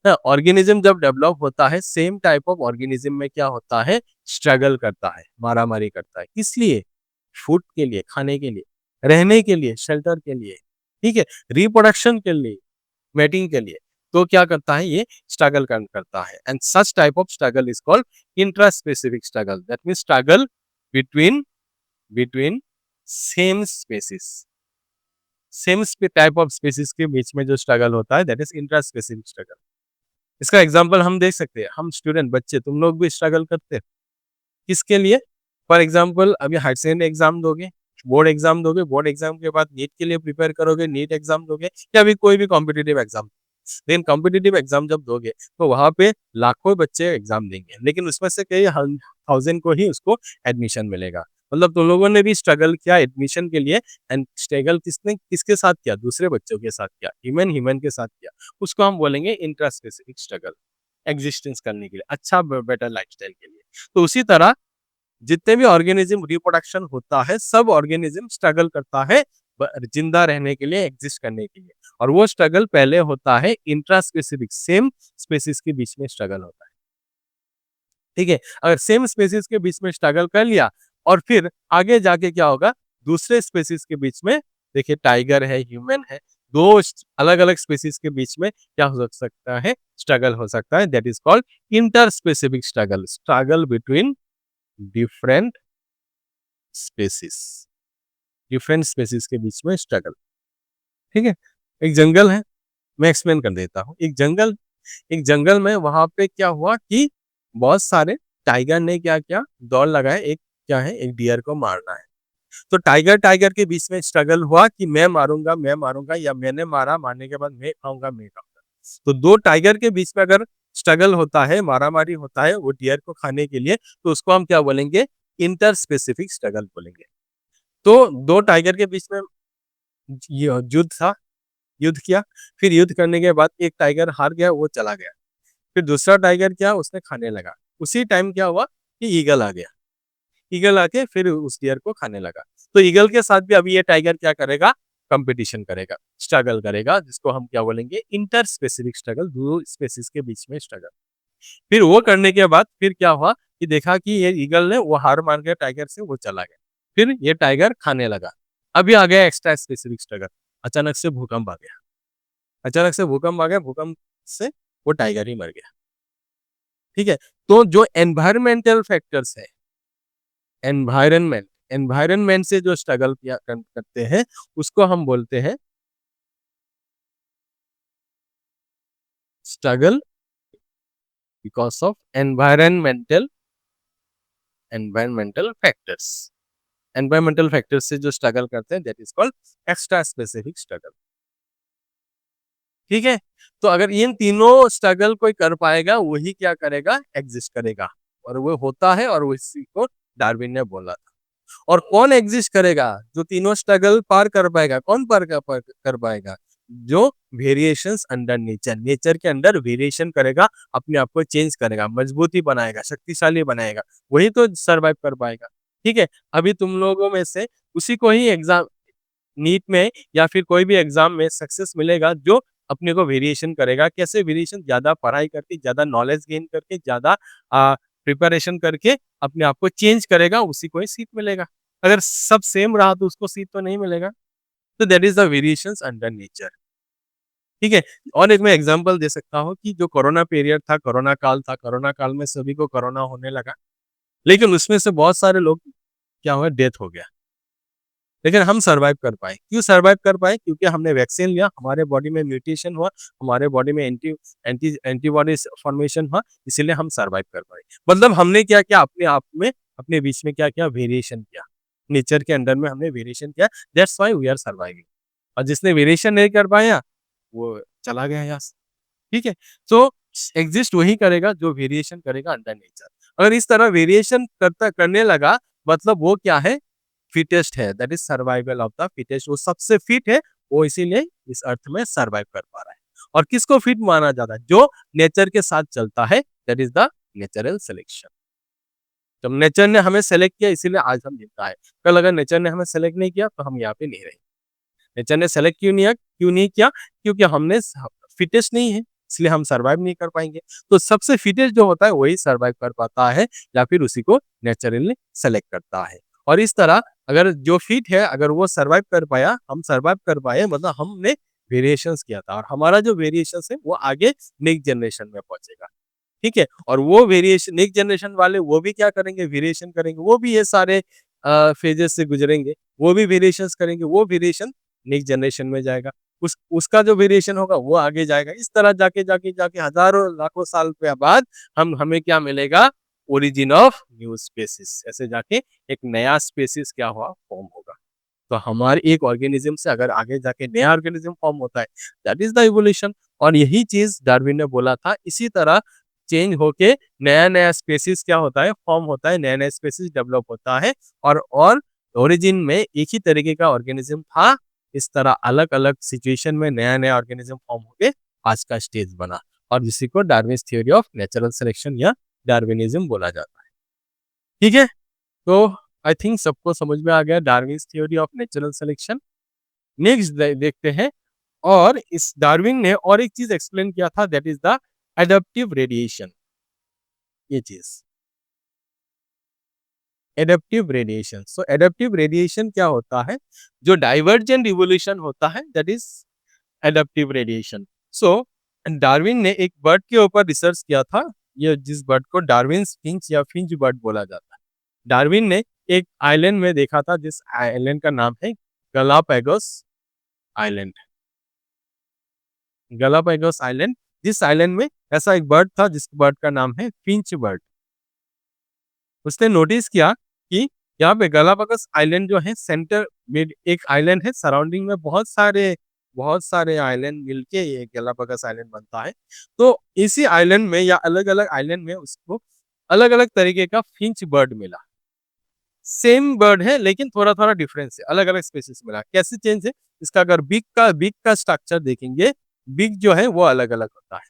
ऑर्गेनिज्म जब डेवलप होता है, सेम टाइप ऑफ ऑर्गेनिज्म में क्या होता है, स्ट्रगल करता है, मारामारी करता है। इसलिए फूड के लिए, खाने के लिए, रहने के लिए, शेल्टर के लिए, ठीक है, रिप्रोडक्शन के लिए, मेटिंग के लिए, तो क्या करता है, ये स्ट्रगल करता है। And such type of struggle is called intraspecific struggle. That means struggle between between same species, same type of species के बीच में जो स्ट्रगल होता है, that is intraspecific struggle. इसका एग्जाम्पल हम देख सकते हैं, हम स्टूडेंट, बच्चे, तुम लोग भी स्ट्रगल करते हैं। किसके लिए? फॉर एग्जाम्पल अभी हायर सेकेंडरी एग्जाम दोगे, बोर्ड एग्जाम दोगे, बोर्ड एग्जाम के बाद नीट के लिए प्रिपेयर करोगे, नीट एग्जाम दोगे, या अभी कोई भी कॉम्पिटेटिव एग्जाम। लेकिन कॉम्पिटेटिव एग्जाम जब दोगे तो वहां पे लाखों बच्चे एग्जाम देंगे, लेकिन उसमें से कई थाउजेंड को ही उसको एडमिशन मिलेगा। मतलब तुम लोगों ने भी स्ट्रगल किया एडमिशन के लिए, एंड स्ट्रगल किसके साथ किया? दूसरे बच्चों के साथ किया, ह्यूमन ह्यूमन के साथ किया। उसको हम बोलेंगे इंट्रा स्पेसिफिक स्ट्रगल, एग्जिस्टेंस करने के लिए, अच्छा बेटर लाइफस्टाइल के लिए। तो उसी तरह जितने भी ऑर्गेनिज्म रिप्रोडक्शन होता है, सब ऑर्गेनिज्म स्ट्रगल करता है जिंदा रहने के लिए, एग्जिस्ट करने के लिए। और वो स्ट्रगल पहले होता है इंट्रा स्पेसिफिक, सेम स्पेसिस के बीच में स्ट्रगल होता है। ठीक है, अगर सेम स्पेसिस के बीच में स्ट्रगल कर लिया और फिर आगे जाके क्या होगा, दूसरे स्पेसिस के बीच में, देखिए टाइगर है, ह्यूमन है, दो अलग अलग स्पेसिस के बीच में क्या हो सकता है, स्ट्रगल हो सकता है। That is called interspecific struggle, struggle between different species, different species के बीच में स्ट्रगल। ठीक है, एक जंगल है, मैं एक्सप्लेन कर देता हूँ। एक जंगल में वहां पे क्या हुआ कि बहुत सारे टाइगर ने क्या किया, दौड़ लगाए, एक क्या है, एक डियर को मारना है। तो टाइगर टाइगर के बीच में स्ट्रगल हुआ कि मैं मारूंगा, या मैंने मारा, मारने के बाद मैं खाऊंगा। तो दो टाइगर के बीच में अगर स्ट्रगल होता है, मारामारी होता है वो डियर को खाने के लिए, तो उसको हम क्या बोलेंगे, इंटर स्पेसिफिक स्ट्रगल बोलेंगे। तो दो टाइगर के बीच में युद्ध था, युद्ध किया, फिर युद्ध करने के बाद एक टाइगर हार गया, वो चला गया। फिर दूसरा टाइगर क्या, उसने खाने लगा। उसी टाइम क्या हुआ कि ईगल आ गया, ईगल आके फिर उस डियर को खाने लगा। तो ईगल के साथ भी अभी ये टाइगर क्या करेगा, कंपटीशन करेगा, स्ट्रगल करेगा, जिसको हम क्या बोलेंगे इंटर स्पेसिफिक स्ट्रगल, 2 स्पेसीज के बीच में स्ट्रगल। फिर वो करने के बाद फिर क्या हुआ कि देखा कि ये ईगल ने वो हार मान गया टाइगर से, वो चला गया। फिर ये टाइगर खाने लगा। अभी आ गया एक्स्ट्रा स्पेसिफिक स्ट्रगल, अचानक से भूकंप आ गया। अचानक से भूकंप आ गया, भूकंप से वो टाइगर ही मर गया। ठीक है? तो जो एनवायरमेंटल फैक्टर्स है, एनवायरनमेंट से जो स्ट्रगल किया करते हैं, उसको हम बोलते हैं struggle because of environmental factors. Environmental factors से जो स्ट्रगल करते हैं that is called extra specific struggle. ठीक है? तो अगर इन तीनों स्ट्रगल कोई कर पाएगा, वही क्या करेगा, एग्जिस्ट करेगा, और वो होता है, और उसी को डार्विन ने बोला था। और कौन एग्जिस्ट करेगा, जो तीनों स्ट्रगल पार कर पाएगा, कौन पार कर पाएगा, जो वेरिएशंस अंडर नेचर, नेचर के अंदर वेरिएशन करेगा, अपने आप को चेंज करेगा, मजबूती बनाएगा, शक्तिशाली बनाएगा, वही तो सरवाइव कर पाएगा। ठीक है? अभी तुम लोगों में से उसी को ही एग्जाम, नीट में या फिर कोई भी एग्जाम में सक्सेस मिलेगा, जो अपने को वेरिएशन करेगा। कैसे वेरिएशन? ज्यादा पढ़ाई करके, ज्यादा नॉलेज गेन करके, ज्यादा प्रिपरेशन करके अपने आप को चेंज करेगा, उसी को ही सीट मिलेगा। अगर सब सेम रहा तो उसको सीट तो नहीं मिलेगा। तो that is the variations under nature. ठीक है? और एक मैं एग्जांपल दे सकता हूँ कि जो कोरोना पीरियड था, कोरोना काल था, कोरोना काल में सभी को कोरोना होने लगा, लेकिन उसमें से बहुत सारे लोग क्या हुआ, डेथ हो गया, लेकिन हम सर्वाइव कर पाए। क्यों सर्वाइव कर पाए? क्योंकि हमने वैक्सीन लिया, हमारे बॉडी में म्यूटेशन हुआ, हमारे बॉडी में एंटीबॉडी फॉर्मेशन हुआ, इसीलिए हम सर्वाइव कर पाए। मतलब हमने क्या किया, अपने आप में, अपने बीच में क्या किया, वेरिएशन किया, नेचर के अंडर में हमने वेरिएशन किया, that's why we are surviving. और जिसने वेरिएशन नहीं कर पाया, वो चला गया यहाँ से। ठीक है? तो एग्जिस्ट वही करेगा जो वेरिएशन करेगा अंडर नेचर। अगर इस तरह वेरिएशन करने लगा, मतलब वो क्या है, फिटेस्ट है, that is survival of the fittest. वो सबसे फिट है, वो इसीलिए इस अर्थ में सर्वाइव कर पा रहा है। और किसको फिट माना जाता है? जो नेचर के साथ चलता है, that is the natural selection. जब नेचर ने हमें सेलेक्ट किया, इसीलिए आज हम जिंदा है। कल अगर नेचर ने हमें सेलेक्ट नहीं किया, तो हम यहाँ पे नहीं रहे। नेचर ने सेलेक्ट क्यों नहीं किया? क्योंकि हमने फिटेस्ट नहीं है, इसलिए हम सर्वाइव नहीं कर पाएंगे। तो सबसे फिटेस्ट जो होता है, वही सर्वाइव कर पाता है, या फिर उसी को नेचुरली सेलेक्ट करता है। और इस तरह अगर जो फिट है, अगर वो सर्वाइव कर पाया, हम सर्वाइव कर पाए, मतलब हमने वेरिएशंस किया था, और हमारा जो वेरिएशंस है वो आगे नेक्स्ट जनरेशन में पहुंचेगा। ठीक है? और वो वेरिएशन नेक्स्ट जनरेशन वाले, वो भी क्या करेंगे, वेरिएशन करेंगे, वो भी ये सारे फेजेस से गुजरेंगे, वो भी वेरिएशंस करेंगे, वो वेरिएशन नेक्स्ट जनरेशन में जाएगा, उसका जो वेरिएशन होगा वो आगे जाएगा। इस तरह जाके जाके जाके हजारों लाखों साल के बाद हमें क्या मिलेगा, ओरिजिन ऑफ न्यू स्पेसिस। ऐसे जाके एक नया स्पेसिस क्या हुआ, फॉर्म होगा। तो हमारे एक ऑर्गेनिज्म से अगर आगे जाके नया ऑर्गेनिज्म फॉर्म होता है, दैट इज द इवोल्यूशन। और यही चीज डार्विन ने बोला था। इसी तरह चेंज होके नया नया स्पेसिस क्या होता है, फॉर्म होता है, नया नया स्पेसिस डेवलप होता है। और ओरिजिन में एक ही तरीके का ऑर्गेनिज्म था, इस तरह अलग अलग सिचुएशन में नया नया ऑर्गेनिज्म फॉर्म होके आज का स्टेज बना, और इसी को Darwin's theory of natural selection या डार्विनिज्म बोला जाता है। ठीक है? तो आई थिंक सबको समझ में आ गया Darwin's theory of natural selection. Next देखते हैं। और इस डार्विन ने और एक चीज एक्सप्लेन किया था, that is the adaptive radiation. ये चीज एडेप्टिव रेडिएशन। सो एडेप्टिव रेडिएशन क्या होता है? जो डाइवर्जेंट रिवोल्यूशन होता है, that is adaptive radiation. So Darwin ने एक बर्ड के ऊपर रिसर्च किया था, ये जिस बर्ड को डार्विन फिंच या फिंच बर्ड बोला जाता है। डार्विन ने एक आइलैंड में देखा था, जिस आइलैंड का नाम है गलापागोस आइलैंड। गलापागोस आइलैंड, जिस आइलैंड में ऐसा एक बर्ड था, जिस बर्ड का नाम है फिंच बर्ड। उसने नोटिस किया कि यहाँ पे गलापागोस आइलैंड जो है, सेंटर में एक आइलैंड है, सराउंडिंग में बहुत सारे आइलैंड मिलके ये गलापागोस आइलैंड बनता है। तो इसी आइलैंड में या अलग अलग आइलैंड में उसको अलग अलग तरीके का फिंच बर्ड मिला। सेम बर्ड है, लेकिन थोड़ा थोड़ा डिफरेंस है, अलग अलग स्पेसिस मिला। कैसे चेंज है? इसका अगर बिग का स्ट्रक्चर देखेंगे, बिग जो है वो अलग अलग होता है।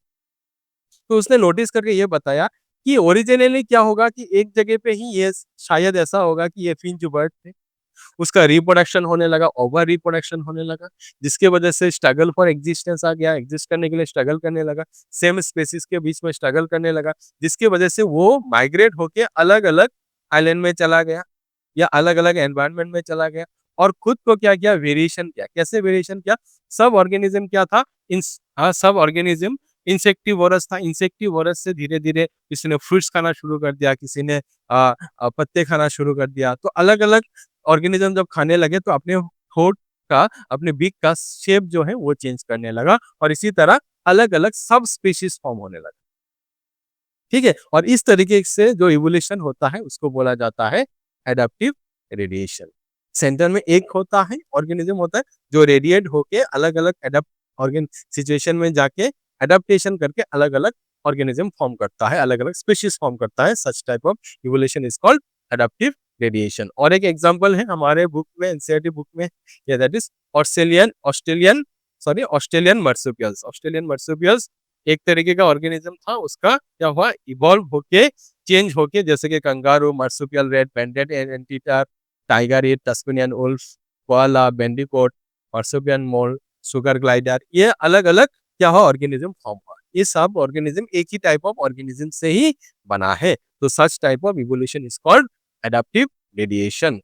तो उसने नोटिस करके ये बताया कि ओरिजिनली क्या होगा कि एक जगह पे ही ये शायद ऐसा होगा कि ये फिंच बर्ड थे, उसका रिप्रोडक्शन होने लगा, ओवर रिप्रोडक्शन होने लगा, जिसकी वजह से स्ट्रगल फॉर एग्जिस्टेंस आ गया, एग्जिस्ट करने के लिए स्ट्रगल करने लगा, सेम स्पेसीज के बीच में स्ट्रगल करने लगा, जिसकी वजह से वो माइग्रेट होके अलग-अलग आइलैंड में चला गया या अलग-अलग एनवायरनमेंट में चला गया और खुद को क्या किया, वेरिएशन किया। कैसे वेरिएशन किया? सब ऑर्गेनिज्म क्या था? सब ऑर्गेनिज्म इंसेक्टिवोरस था। इंसेक्टिवोरस से धीरे-धीरे किसी ने फ्रूट्स खाना शुरू कर दिया, किसी ने पत्ते खाना शुरू कर दिया। तो अलग-अलग ऑर्गेनिज्म जब खाने लगे तो अपने होठ का, अपने बीक का शेप जो है वो चेंज करने लगा और इसी तरह अलग-अलग सब स्पीशीज फॉर्म होने लगा। ठीक है? और इस तरीके से जो इवोल्यूशन होता है उसको बोला जाता है एडाप्टिव रेडिएशन। सेंटर में एक होता है, ऑर्गेनिज्म होता है जो रेडिएट होके अलग-अलग एडाप्ट ऑर्गेन सिचुएशन में जाके एडाप्टेशन करके अलग-अलग ऑर्गेनिज्म फॉर्म करता है, अलग-अलग स्पीशीज फॉर्म करता है। Such type of evolution is called adaptive radiation. और एक एग्जांपल है हमारे बुक में, एनसीईआरटी बुक में, या that is Australian marsupials. Australian marsupials एक तरीके का ऑर्गेनिज्म था, उसका क्या हुआ, इवॉल्व होके, चेंज होके, जैसे कि kangaroo, marsupial rat, banded anteater, tiger eat, Tasmanian wolf, koala, bandicoot, marsupial mole, sugar glider, ये अलग-अलग क्या हुआ, ऑर्गेनिज्म फॉर्म हुआ। ये सब ऑर्गेनिज्म एक ही टाइप ऑफ ऑर्गेनिज्म से ही बना है। तो सच type of evolution is called adaptive radiation.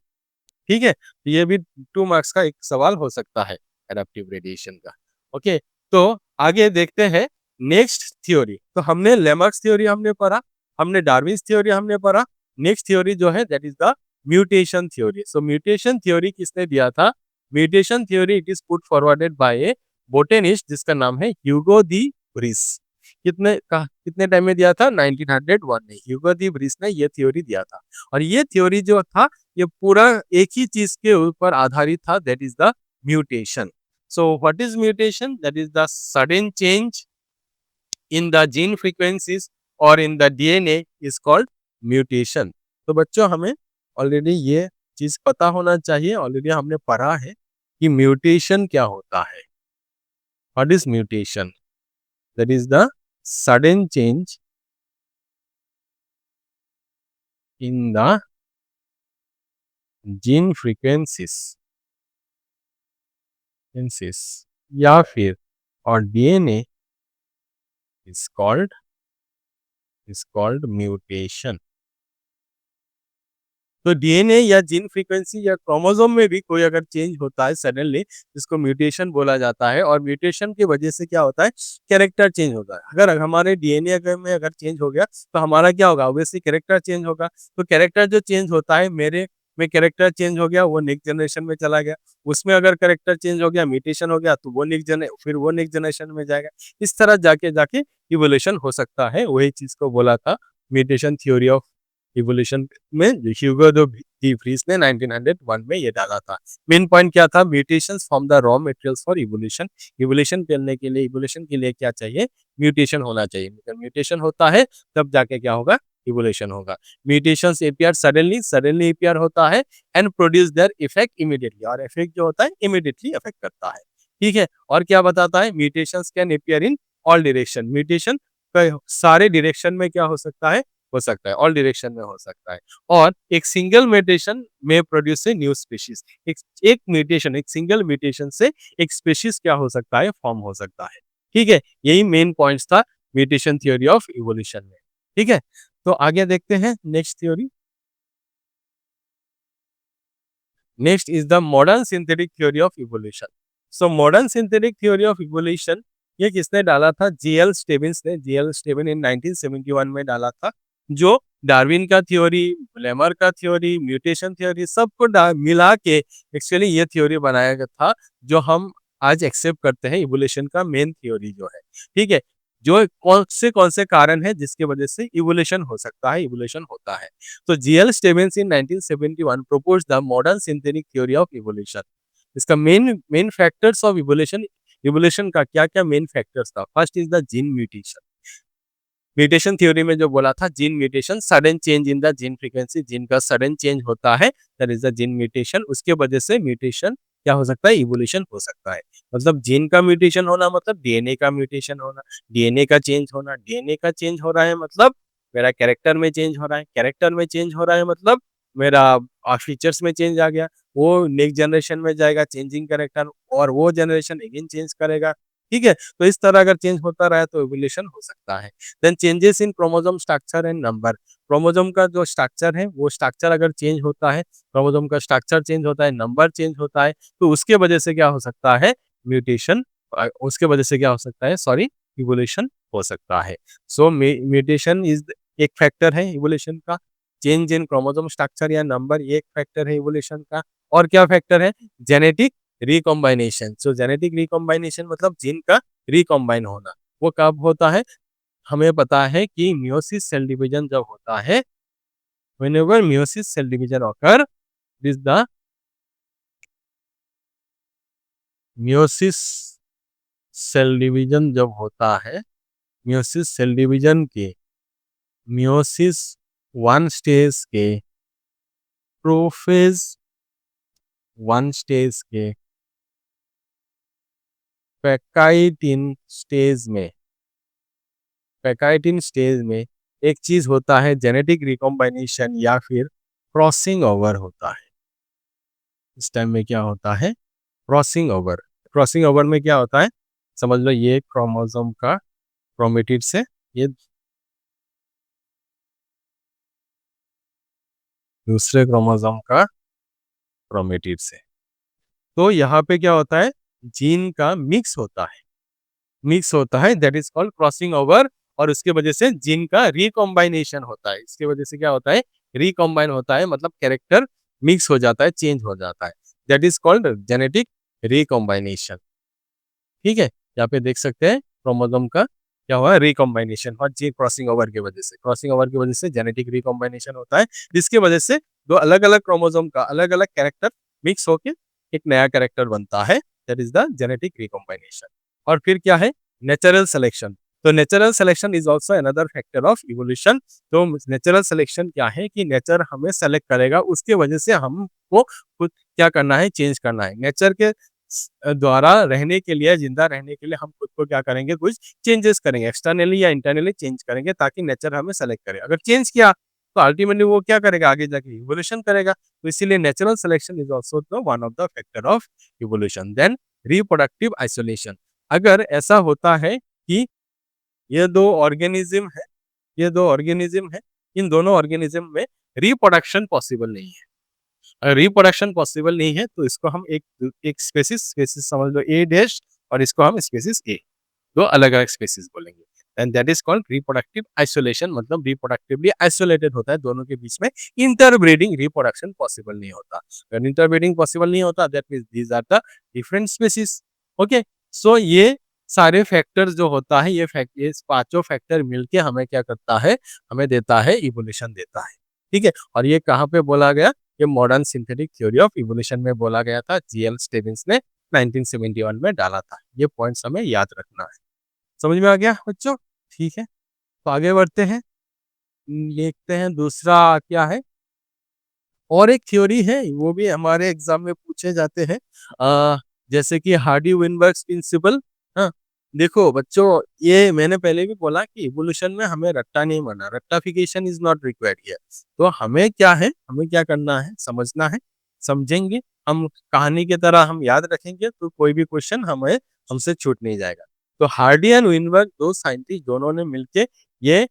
ठीक है? तो ये भी 2 मार्क्स का एक सवाल हो सकता है एडाप्टिव रेडिएशन का। ओके, तो आगे देखते हैं नेक्स्ट थ्योरी। तो हमने लेमार्क्स थ्योरी हमने पढ़ा, हमने डार्विन्स थ्योरी हमने पढ़ा। नेक्स्ट थ्योरी जो है that is the mutation theory. So mutation theory किसने दिया था? Mutation theory it is put forwarded by a botanist जिसका नाम है ह्यूगो दी व्रिस। कितने टाइम में दिया था? 1901 में ह्यूगो दी व्रिस ने ये थ्योरी दिया था। और ये थ्योरी जो था ये पूरा एक ही चीज के ऊपर आधारित था, that is the mutation. So what is mutation? That is the sudden change in the gene frequencies or in the DNA is called mutation। तो बच्चों हमें ऑलरेडी ये चीज पता होना चाहिए, ऑलरेडी हमने पढ़ा है कि म्यूटेशन क्या होता है। What is mutation? That is the sudden change in the gene frequencies या फिर और DNA is called mutation। तो डीएनए या जीन फ्रीक्वेंसी या क्रोमोसोम में भी कोई अगर चेंज होता है सडनली, जिसको म्यूटेशन बोला जाता है। और म्यूटेशन की वजह से क्या होता है, कैरेक्टर चेंज होता है। अगर हमारे डीएनए में अगर चेंज हो गया तो हमारा क्या होगा, ऑब्वियसली कैरेक्टर चेंज होगा। तो कैरेक्टर जो चेंज होता है, मेरे में कैरेक्टर चेंज हो गया, वो नेक्स्ट जनरेशन में चला गया। उसमें अगर कैरेक्टर चेंज हो गया, म्यूटेशन हो गया, तो वो फिर वो नेक्स्ट जनरेशन में जाएगा। इस तरह जाके जाके इवोल्यूशन हो सकता है। वही चीज को बोला था म्यूटेशन थ्योरी ऑफ इवोल्यूशन में, जो ह्यूगो डी व्रिस ने 1901 में ये डाला था। मेन पॉइंट क्या था? Mutations form the raw materials for evolution. Evolution करने के लिए, इवोल्यूशन के लिए क्या चाहिए? म्यूटेशन होना चाहिए। जब म्यूटेशन होता है तब जाके क्या होगा, इवोल्यूशन होगा। म्यूटेशंस अपीयर सडनली अपीयर होता है and produce their effect immediately. और इफेक्ट जो होता है इमीडिएटली इफेक्ट करता है। ठीक है? और क्या बताता है? Mutations can appear in all direction. Mutation सारे डायरेक्शन में क्या हो सकता है? हो सकता है, ऑल डायरेक्शन में हो सकता है। और एक सिंगल म्यूटेशन में प्रोड्यूस ए न्यू स्पीशीज। एक सिंगल म्यूटेशन से एक स्पीशीज क्या हो सकता है, फॉर्म हो सकता है। ठीक है? यही मेन पॉइंट्स था म्यूटेशन थ्योरी ऑफ इवोल्यूशन में। ठीक है? तो आगे देखते हैं next theory. Next is the modern synthetic theory of evolution. So modern synthetic theory of evolution ये किसने डाला था? जीएल स्टेबिन्स ने। जीएल स्टेबिन इन 1971 में डाला था, जो डार्विन का थ्योरी, लेमर का थ्योरी, म्यूटेशन थ्योरी सबको मिला के एक्चुअली ये थ्योरी बनाया गया था, जो हम आज एक्सेप्ट करते हैं इवोल्यूशन का मेन थ्योरी जो है। ठीक है? जो कौन से कारण है जिसकी वजह से इवोल्यूशन हो सकता है, इवोल्यूशन होता है। तो GL Stebbins in 1971 proposed the modern synthetic theory of evolution. इसका main factors of evolution, evolution का क्या क्या मेन फैक्टर्स था? First is the gene mutation. Mutation theory में जो बोला था, gene mutation, sudden change in the gene frequency, gene का सडन चेंज होता है, that is the gene mutation. उसके वजह से म्यूटेशन क्या हो सकता है, इवोल्यूशन हो सकता है। मतलब जीन का म्यूटेशन होना मतलब डीएनए का म्यूटेशन होना, डीएनए का चेंज होना, डीएनए का चेंज हो रहा है मतलब मेरा कैरेक्टर में चेंज हो रहा है, कैरेक्टर में चेंज हो रहा है मतलब मेरा फीचर्स में चेंज आ गया, वो नेक्स्ट जनरेशन में जाएगा चेंजिंग कैरेक्टर और वो जनरेशन अगेन चेंज करेगा, ठीक है? तो इस तरह अगर चेंज होता रहा तो इवोल्यूशन हो सकता है। Then changes in chromosome structure and number, chromosome का जो स्ट्रक्चर है, वो स्ट्रक्चर अगर चेंज होता है, क्रोमोसोम का स्ट्रक्चर चेंज होता है, नंबर चेंज होता है, तो उसके वजह से क्या हो सकता है? म्यूटेशन उसके वजह से क्या हो सकता है? सॉरी, इवोल्यूशन हो सकता है। सो म्यूटेशन इज़ एक फैक्टर है इवोल्यूशन का, चेंज इन क्रोमोसोम स्ट्रक्चर या नंबर ये एक फैक्टर है इवोल्यूशन का। और क्या फैक्टर है? Genetic recombination. सो जेनेटिक रिकॉम्बिनेशन मतलब जीन का रिकॉम्बाइन होना। वो कब होता है? हमें पता है कि मियोसिस सेल डिवीजन जब होता है, whenever meiosis cell division occur, this the meiosis cell division जब होता है, मियोसिस सेल डिवीजन के मियोसिस 1 स्टेज के प्रोफेज 1 स्टेज के पैकाइटिन स्टेज में, पैकाइटिन स्टेज में एक चीज होता है जेनेटिक रिकॉम्बिनेशन या फिर क्रॉसिंग ओवर होता है। इस टाइम में क्या होता है? Crossing over. क्रॉसिंग ओवर में क्या होता है? समझ लो ये क्रोमोसोम का क्रोमेटिड से ये दूसरे क्रोमोसोम का क्रोमेटिड से, तो यहाँ पे क्या होता है? जीन का मिक्स होता है, मिक्स होता है, that is called crossing over. और उसके वजह से जीन का रिकॉम्बाइनेशन होता है, इसके वजह से क्या होता है? रिकॉम्बाइन होता है, मतलब कैरेक्टर मिक्स हो जाता है, चेंज हो जाता है, दैट इज कॉल्ड जेनेटिक रिकॉम्बाइनेशन। ठीक है, यहाँ पे देख सकते हैं क्रोमोसोम का क्या हुआ? रिकॉम्बाइनेशन और जी क्रॉसिंग ओवर की वजह से, क्रॉसिंग ओवर की वजह से जेनेटिक रिकॉम्बाइनेशन होता है, जिसकी वजह से दो अलग अलग क्रोमोसोम का अलग अलग कैरेक्टर मिक्स होकर एक नया कैरेक्टर बनता है, that is the genetic recombination. और फिर क्या है? Natural selection. तो natural selection is also another factor of evolution. तो नेचुरल सिलेक्शन क्या है कि नेचर हमें सेलेक्ट करेगा, उसके वजह से हमको खुद क्या करना है? चेंज करना है। नेचर के द्वारा रहने के लिए, जिंदा रहने के लिए हम खुद को क्या करेंगे? कुछ चेंजेस करेंगे, एक्सटर्नली या इंटरनली चेंज करेंगे ताकि नेचर हमें सेलेक्ट करे। अगर चेंज किया तो अल्टीमेटली वो क्या करेगा? आगे जाके इवोल्यूशन करेगा। तो इसीलिए natural selection is also the one of the factor of evolution. Then reproductive isolation. अगर ऐसा होता है कि ये दो ऑर्गेनिज्म है, ये दो ऑर्गेनिज्म है, इन दोनों ऑर्गेनिज्म में रिप्रोडक्शन पॉसिबल नहीं है। अगर रिप्रोडक्शन पॉसिबल नहीं है तो इसको हम एक एक स्पेसिस स्पेसिस समझ लो ए डैश, और इसको हम स्पेसिस ए, दो अलग अलग स्पेसिस बोलेंगे। And that is called reproductive isolation, मतलब रिप्रोडक्टिवली आइसोलेटेड होता है, दोनों के बीच में इंटरब्रीडिंग रिप्रोडक्शन पॉसिबल नहीं होता। अगर इंटरब्रीडिंग पॉसिबल नहीं होता, that means these are the different species. Okay, so ये सारे फैक्टर्स जो होता है, ये पांचों फैक्टर मिलके हमें क्या करता है? हमें देता है इवोल्यूशन देता है। ठीक है, और ये कहाँ पे बोला गया? ये modern synthetic theory of evolution में बोला गया था, जीएल स्टेविंस ने 1971 में डाला था। ये पॉइंट्स हमें याद रखना है। समझ में आ गया बच्चों? ठीक है, तो आगे बढ़ते हैं, देखते हैं दूसरा क्या है। और एक थ्योरी है, वो भी हमारे एग्जाम में पूछे जाते हैं, जैसे कि हार्डी विनबर्ग्स प्रिंसिपल। हाँ, देखो बच्चों, ये मैंने पहले भी बोला कि इवोल्यूशन में हमें रट्टा नहीं मारना, रट्टाफिकेशन इज नॉट रिक्वायर्ड हियर। तो हमें क्या है? हमें क्या करना है? समझना है, समझेंगे हम कहानी की तरह हम याद रखेंगे तो कोई भी क्वेश्चन हमें हमसे छूट नहीं जाएगा। तो हार्डी एंड विनबर्ग दो साइंटिस्ट, दोनों ने मिलके ये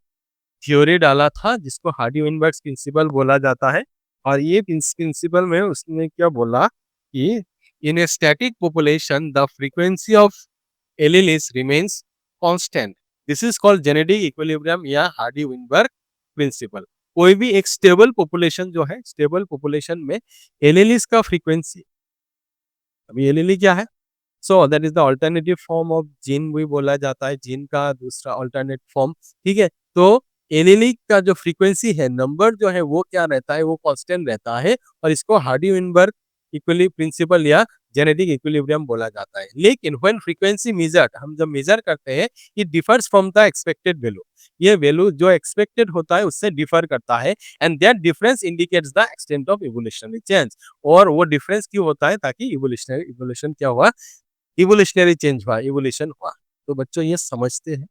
थ्योरी डाला था, जिसको हार्डी विनबर्ग्स प्रिंसिपल बोला जाता है। और ये प्रिंसिपल में उसने क्या बोला कि in a static population the frequency of alleles remains constant, this is called genetic equilibrium या हार्डी विनबर्ग प्रिंसिपल। कोई भी एक स्टेबल पॉपुलेशन जो है, स्टेबल पॉपुलेशन में एलीलिस का फ्रीक्वेंसी, अभी एलीली क्या है? So that is the alternative form of gene भी बोला जाता है, जीन का दूसरा अल्टरनेट फॉर्म। ठीक है, तो एलीली का जो फ्रीक्वेंसी है, नंबर जो है वो क्या रहता है? वो कांस्टेंट रहता है, और इसको हार्डी विनबर्ग इक्विली प्रिंसिपल या जेनेटिक इक्विलिब्रियम बोला जाता है। लेकिन व्हेन फ्रीक्वेंसी मेजर्ड, हम जब मेजर करते हैं, it differs from the expected value. ये वैल्यू जो एक्सपेक्टेड होता है उससे डिफर करता है, and that difference indicates the extent of evolutionary change. और वो डिफरेंस क्यों होता है? ताकि इवोल्यूशन क्या हुआ? इवोल्यूशनरी चेंज हुआ, इवोल्यूशन हुआ। तो बच्चों ये समझते हैं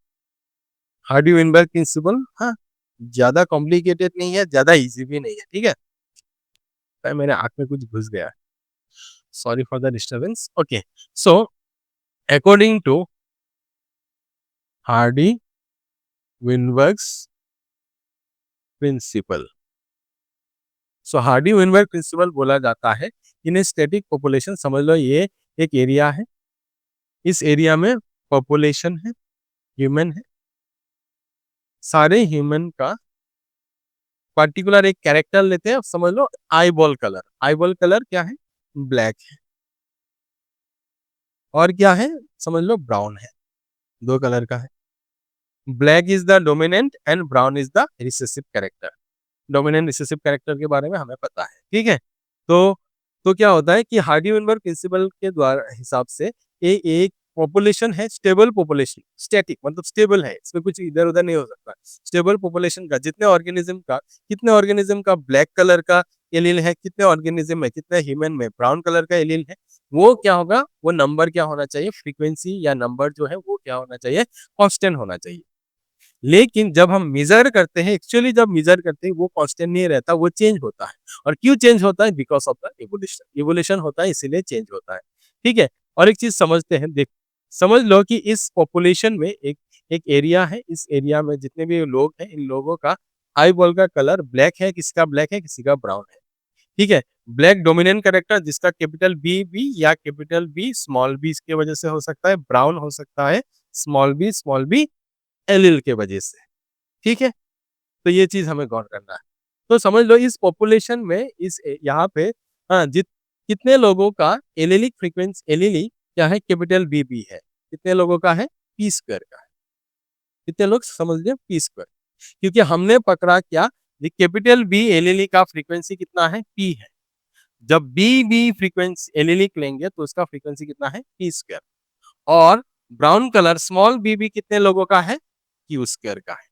हार्डी विनबर्ग प्रिंसिपल। हाँ, ज्यादा कॉम्प्लिकेटेड नहीं है, ज्यादा इजी भी नहीं है। ठीक है, लगता है मेरे आँख में कुछ घुस गया है। Sorry for the disturbance. Okay, so according to Hardy Weinberg's principle, so Hardy Weinberg principle बोला जाता है इन स्टैटिक पॉपुलेशन, समझ लो ये एक एरिया है, इस एरिया में पॉपुलेशन है, ह्यूमन है, सारे ह्यूमन का पर्टिकुलर एक कैरेक्टर लेते हैं, समझ लो आईबॉल कलर। आईबॉल कलर क्या है? ब्लैक है। और क्या है? समझ लो ब्राउन है। दो कलर का है। Black is the dominant and brown is the recessive character. Dominant recessive character के बारे में हमें पता है, ठीक है। तो क्या होता है कि हार्डी वेनबर्ग प्रिंसिपल के द्वारा हिसाब से ये एक पॉपुलेशन है, स्टेबल पॉपुलेशन, स्टैटिक मतलब स्टेबल है, इसमें कुछ इधर उधर नहीं हो सकता। स्टेबल पॉपुलेशन का जितने ऑर्गेनिज्म का, कितने ऑर्गेनिज्म का ब्लैक कलर का एलील है, कितने ऑर्गेनिज्म में, कितने ह्यूमन में ब्राउन कलर का एलील है, वो क्या होगा, वो नंबर क्या होना चाहिए, फ्रीक्वेंसी या नंबर जो है वो क्या होना चाहिए, कांस्टेंट होना चाहिए। लेकिन जब हम मेजर करते हैं, एक्चुअली जब मेजर करते हैं वो कांस्टेंट नहीं रहता, वो चेंज होता है। और क्यों चेंज होता है? Because of the evolution. Evolution होता है इसीलिए चेंज होता है, ठीक है। और एक चीज समझते हैं, देख समझ लो कि इस पॉपुलेशन में एक एक एरिया है, इस एरिया में जितने भी लोग हैं, इन लोगों का आई बॉल का कलर ब्लैक है, किसी का ब्लैक है, किसी का ब्राउन है, ठीक है। ब्लैक डोमिनेंट कैरेक्टर जिसका कैपिटल बी बी या कैपिटल बी स्मॉल बी की वजह से हो सकता है, ब्राउन हो सकता है स्मॉल बी एलिल के वजह से, ठीक है। तो ये चीज हमें गौर करना है। तो समझ लो इस पॉपुलेशन में, इस यहाँ पे हाँ जित कितने लोगों का एलिलिक फ्रीक्वेंसी, एलिली क्या है, कैपिटल बी बी है, कितने लोगों का है, पी स्क्वायर का है। कितने लोग समझ लिया, पी स्क्वायर, क्योंकि हमने पकड़ा क्या, कैपिटल बी एलिली का फ्रीक्वेंसी कितना है, पी है। जब बी बी फ्रीक्वेंसी एलिलिक लेंगे तो उसका फ्रीक्वेंसी कितना है, पी स्क्वायर। और brown colour small b b कितने लोगों का है, क्यू स्क्वायर का है,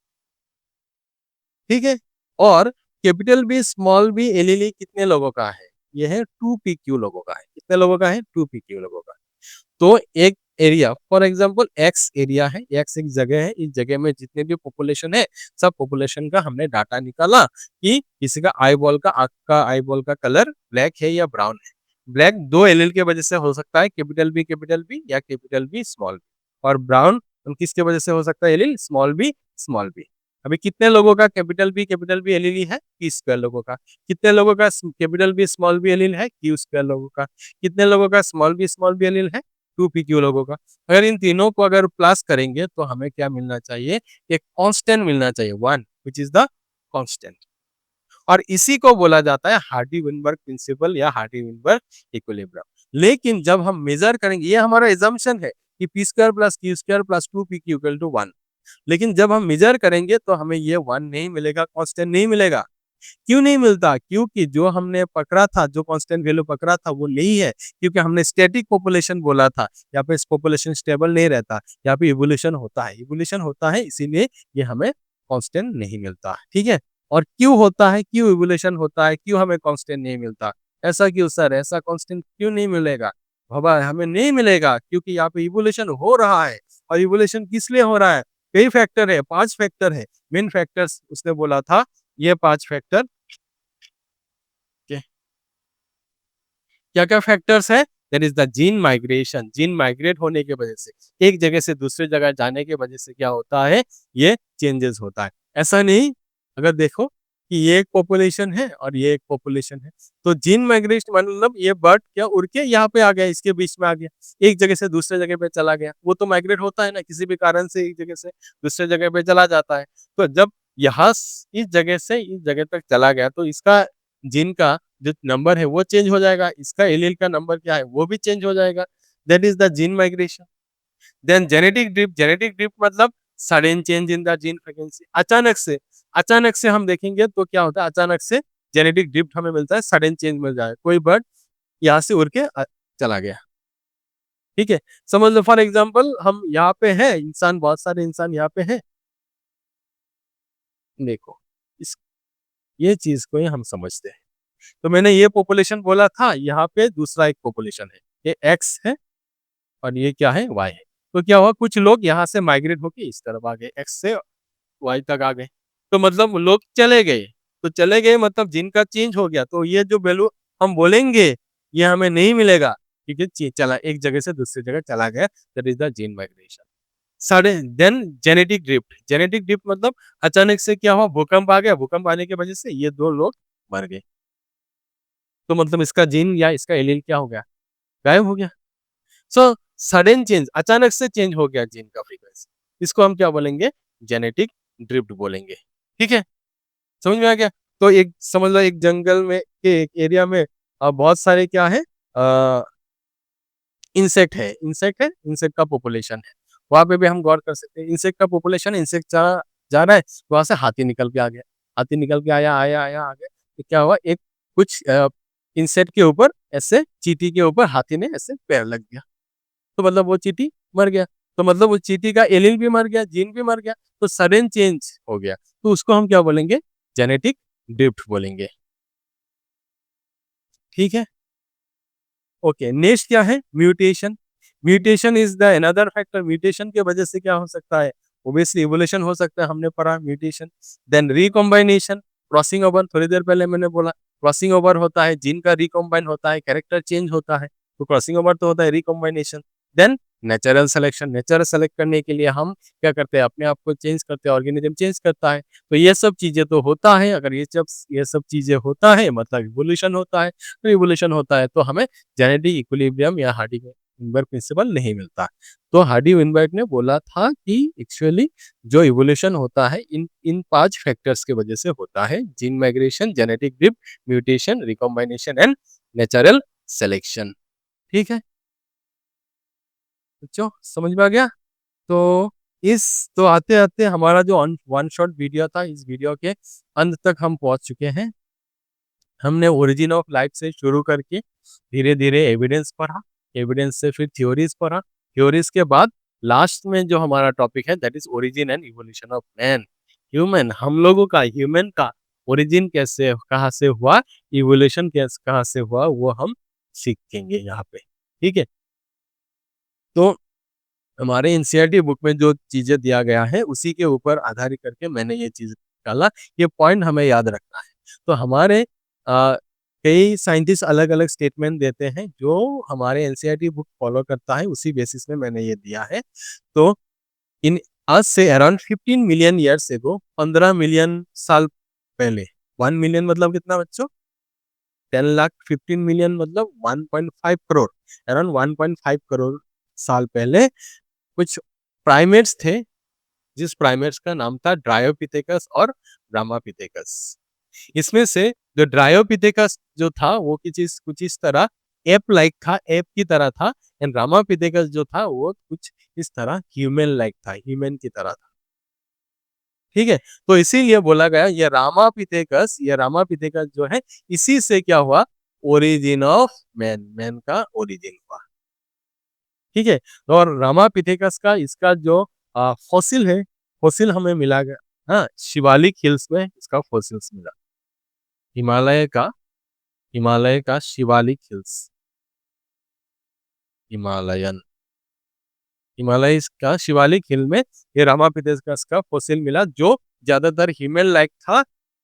ठीक है। और कैपिटल बी स्मॉल बी एलईली कितने लोगों का है, यह है 2pq लोगों का है। कितने लोगों का है, 2pq लोगों का। तो एक area, for example x area है, एक्स एक जगह है, इस जगह में जितने भी पॉपुलेशन है, सब पॉपुलेशन का हमने डाटा निकाला कि किसी का आई बॉल का, आंख का आई बॉल का कलर ब्लैक है या ब्राउन है। ब्लैक दो एलील के वजह से हो सकता है, कैपिटल बी या कैपिटल बी स्मॉल बी। और ब्राउन किसके वजह से हो सकता है एलील, स्मॉल बी। अभी कितने लोगों का कैपिटल बी एलील है, पी स्क्वायर लोगों का। कितने लोगों का capital b small b allele है, क्यू स्क्वायर लोगों का। कितने लोगों का स्मॉल बी एलील है, 2pq लोगों का। अगर इन तीनों को अगर प्लस करेंगे तो हमें क्या मिलना चाहिए, एक कांस्टेंट मिलना चाहिए, one, which is the constant. और इसी को बोला जाता है हार्डी विनबर्ग प्रिंसिपल या हार्डी विनबर्ग इक्विलिब्रियम। लेकिन जब हम मेजर करेंगे, ये हमारा एजम्पशन है कि p square plus q square plus 2pq equal to 1। लेकिन जब हम मेजर करेंगे तो हमें ये 1 नहीं मिलेगा, कांस्टेंट नहीं मिलेगा। क्यों नहीं मिलता? क्योंकि जो हमने पकड़ा था, जो कांस्टेंट वैल्यू पकड़ा था वो नहीं है, क्योंकि हमने स्टैटिक पॉपुलेशन बोला था। यहाँ पे पॉपुलेशन स्टेबल नहीं रहता, यहाँ पे इवोल्यूशन होता है। इवोल्यूशन होता है इसीलिए ये हमें कांस्टेंट नहीं मिलता, ठीक है। और क्यों होता है, क्यों इवोल्यूशन होता है, क्यों हमें कांस्टेंट नहीं मिलता? ऐसा क्यों सर, ऐसा कांस्टेंट क्यों नहीं मिलेगा? बाबा हमें नहीं मिलेगा क्योंकि यहाँ पे इवोल्यूशन हो रहा है। और इवोल्यूशन किस लिए हो रहा है? कई फैक्टर है, 5 फैक्टर है, मेन फैक्टर्स उसने बोला था, ये 5 फैक्टर क्या क्या फैक्टर्स है, that is the gene migration. Gene migrate होने की वजह से, एक जगह से दूसरे जगह जाने की वजह से क्या होता है, ये चेंजेस होता है। ऐसा नहीं, अगर देखो कि ये एक पॉपुलेशन है और ये एक पॉपुलेशन है, तो जीन माइग्रेशन मतलब ये बर्ड क्या उड़ के यहाँ पे आ गया, इसके बीच में आ गया, एक जगह से दूसरे जगह पे चला गया। वो तो माइग्रेट होता है ना, किसी भी कारण से एक जगह से दूसरे जगह पे चला जाता है। तो जब यहाँ इस जगह से इस जगह तक चला गया तो इसका जीन का जो नंबर है वो चेंज हो जाएगा, इसका एलील का नंबर क्या है वो भी चेंज हो जाएगा। That is the gene migration. Then genetic drift. Genetic drift मतलब sudden change in the gene frequency. अचानक से हम देखेंगे तो क्या होता है, अचानक से जेनेटिक ड्रिफ्ट हमें मिलता है, सडन चेंज मिल जाए, कोई बर्ड यहाँ से उड़ के चला गया, ठीक है। समझ लो फॉर एग्जाम्पल हम यहाँ पे हैं, इंसान, बहुत सारे इंसान यहाँ पे हैं, देखो इस ये चीज को ही हम समझते हैं। तो मैंने ये पॉपुलेशन बोला था, यहाँ पे दूसरा एक पॉपुलेशन है, ये एक्स है और ये क्या है, वाई है। तो क्या हुआ, कुछ लोग यहाँ से माइग्रेट होके इस तरफ आ गए, एक्स से वाई तक आ गए। तो मतलब लोग चले गए, तो चले गए मतलब जिनका चेंज हो गया, तो ये जो वैल्यू हम बोलेंगे ये हमें नहीं मिलेगा क्योंकि चला एक जगह से दूसरी जगह चला गया, that is the gene migration. Sudden then genetic drift मतलब अचानक से क्या हुआ, भूकंप आ गया, भूकंप आने की वजह से ये दो लोग मर गए, तो मतलब इसका जीन या इसका एलील क्या हो गया, गायब हो गया। सो सडन चेंज, अचानक से चेंज हो गया जीन का फ्रीक्वेंसी, इसको हम क्या बोलेंगे, जेनेटिक ड्रिफ्ट बोलेंगे। ठीक है, समझ में आ गया। तो एक समझ लो एक जंगल में के एक एरिया में बहुत सारे क्या है, इंसेक्ट है, इंसेक्ट का पॉपुलेशन है। वहां पे भी हम गौर कर सकते हैं, इंसेक्ट का पॉपुलेशन, इंसेक्ट जा रहा है, वहां से हाथी निकल के आ गया, हाथी निकल के आया आया आया आ गया, तो क्या हुआ, एक कुछ इंसेक्ट के ऊपर ऐसे, चींटी के ऊपर हाथी ने ऐसे पैर लग गया, तो मतलब वो चींटी मर गया, तो मतलब वो चींटी का एलील भी मर गया, जीन भी मर गया, तो सडन चेंज हो गया, तो उसको हम क्या बोलेंगे, जेनेटिक ड्रिफ्ट बोलेंगे। ठीक है, ओके, नेक्स्ट क्या है, mutation. Mutation is the another factor, mutation की वजह से क्या हो सकता है, ओबियसली इवोल्यूशन हो सकता है, हमने पढ़ा म्यूटेशन। देन रिकॉम्बाइनेशन, क्रॉसिंग ओवर, थोड़ी देर पहले मैंने बोला क्रॉसिंग ओवर होता है, जीन का रिकॉम्बाइन होता है, कैरेक्टर चेंज होता है, तो क्रॉसिंग ओवर तो होता है, recombination. Then natural selection, natural select करने के लिए हम क्या करते हैं, अपने आप को चेंज करते हैं, ऑर्गेनिज्म चेंज करता है, तो ये सब चीजें तो होता है, अगर ये सब चीजें होता है मतलब इवोल्यूशन होता है, तो इवोल्यूशन होता है तो हमें जेनेटिक इक्विलिब्रियम या हार्डी विनबर्ग प्रिंसिपल नहीं मिलता। तो हार्डी विनबर्ग ने बोला था कि एक्चुअली जो इवोल्यूशन होता है इन इन 5 फैक्टर्स के वजह से होता है, gene migration, genetic drift, mutation, recombination and natural selection. ठीक है बच्चों, समझ में आ गया। तो इस तो आते आते हमारा जो वन शॉट वीडियो था, इस वीडियो के अंत तक हम पहुंच चुके हैं। हमने ओरिजिन ऑफ लाइफ से शुरू करके धीरे धीरे एविडेंस पढ़ा, एविडेंस से फिर थ्योरीज पढ़ा, थ्योरीज के बाद लास्ट में जो हमारा टॉपिक है that is origin and evolution of man. Human, हम लोगों का, ह्यूमन का ओरिजिन कैसे, कहाँ से हुआ, इवोल्यूशन कैसे कहाँ से हुआ, वो हम सीखेंगे यहाँ पे। ठीक है, तो हमारे एनसीईआरटी बुक में जो चीजें दिया गया है उसी के ऊपर आधारित करके मैंने ये चीज निकाला, ये पॉइंट हमें याद रखना है। तो हमारे कई साइंटिस्ट अलग अलग स्टेटमेंट देते हैं, जो हमारे एनसीईआरटी बुक फॉलो करता है उसी बेसिस में मैंने ये दिया है। तो इन आज से around 15 million years ago, 15 million साल पहले, 1 मिलियन मतलब कितना बच्चों, 10 लाख, 15 मिलियन मतलब 1.5 करोड़, अराउंड 1.5 करोड़ साल पहले कुछ प्राइमेट्स थे, जिस प्राइमेट्स का नाम था ड्रायोपिथेकस और ब्राह्मापिथेकस। इसमें से जो ड्रायोपिथेकस जो था वो कुछ इस तरह एप लाइक था, एप की तरह था, एंड ब्राह्मापिथेकस जो था वो कुछ इस तरह ह्यूमन लाइक था, ह्यूमन की तरह था। ठीक है, तो इसीलिए बोला गया ये रामापिथेकस जो है, इसी से क्या हुआ, ओरिजिन ऑफ मैन, मैन का ओरिजिन हुआ। ठीक है, और रामापिथेकस का इसका जो फॉसिल है, फॉसिल हमें मिला गया, हाँ, शिवालिक हिल्स में इसका फॉसिल्स मिला, हिमालय का, हिमालय का शिवालिक हिल्स, हिमालयन, हिमालय का शिवालिक हिल में ये रामापिथेकस का फॉसिल मिला, जो ज्यादातर ह्यूमन लाइक था,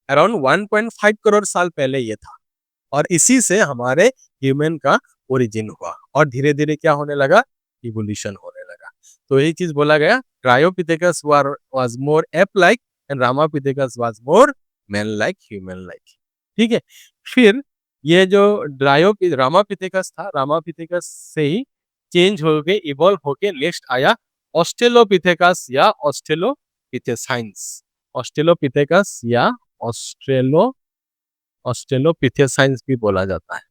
अराउंड 1.5 करोड़ साल पहले ये था, और इसी से हमारे ह्यूमन का ओरिजिन हुआ, और धीरे धीरे क्या होने लगा, इवोल्यूशन होने लगा। तो यही चीज बोला गया, dryopithecus was more ape like and ramapithecus was more man like, human like. ठीक है, फिर ये जो रामापिथेकस था, रामापिथेकस से ही चेंज होके इवॉल्व होके नेक्स्ट आया ऑस्ट्रेलोपिथेकस या ऑस्ट्रेलोपिथेसाइंस, ऑस्ट्रेलोपिथेकस या ऑस्ट्रेलो ऑस्ट्रेलोपिथेसाइंस भी बोला जाता है,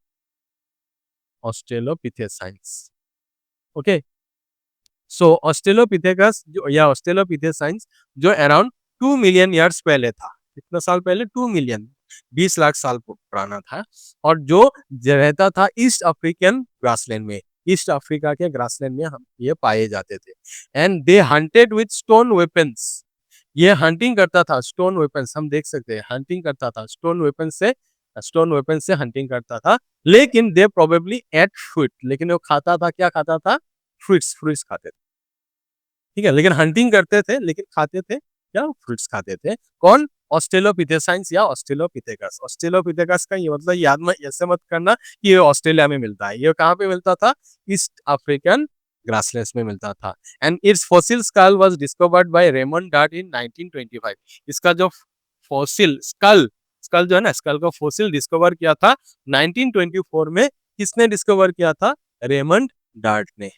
ऑस्ट्रेलोपिथेसाइंस। ओके, सो ऑस्ट्रेलोपिथेकस जो या ऑस्ट्रेलोपिथेसाइंस जो अराउंड 2 मिलियन ईयर्स पहले था, कितना साल पहले, 2 मिलियन, 20 लाख साल पुराना था, और जो रहता था ईस्ट अफ्रीकन ग्रासलैंड में, ईस्ट अफ्रीका के ग्रासलैंड में हम ये पाए जाते थे, and they hunted with stone weapons, ये हंटिंग करता था, स्टोन वेपन्स हम देख सकते हैं, हंटिंग करता था स्टोन वेपन से, स्टोन वेपन से हंटिंग करता था, लेकिन दे प्रोबेबली एट फ्रूट, लेकिन वो खाता था, क्या खाता था, फ्रूट्स, फ्रूट्स खाते थे। ठीक है, लेकिन हंटिंग करते थे लेकिन खाते थे क्या, फ्रूट्स खाते थे। कौन, ऑस्ट्रेलोपिथेसाइंस या ऑस्ट्रेलोपिथेकस। ऑस्ट्रेलोपिथेकस का ये मतलब याद में ऐसे मत करना कि ये ऑस्ट्रेलिया में मिलता है, ये कहाँ पे मिलता था? ईस्ट अफ्रीकन ग्रासलैंड्स में मिलता था। And its fossil skull was discovered by Raymond Dart in 1925। इसका जो फॉसिल स्कल स्कल जो है ना, स्कल का फॉसिल डिस्कवर किया था 1924 में। किसने डिस्कवर किया था? रेमंड डार्ट ने।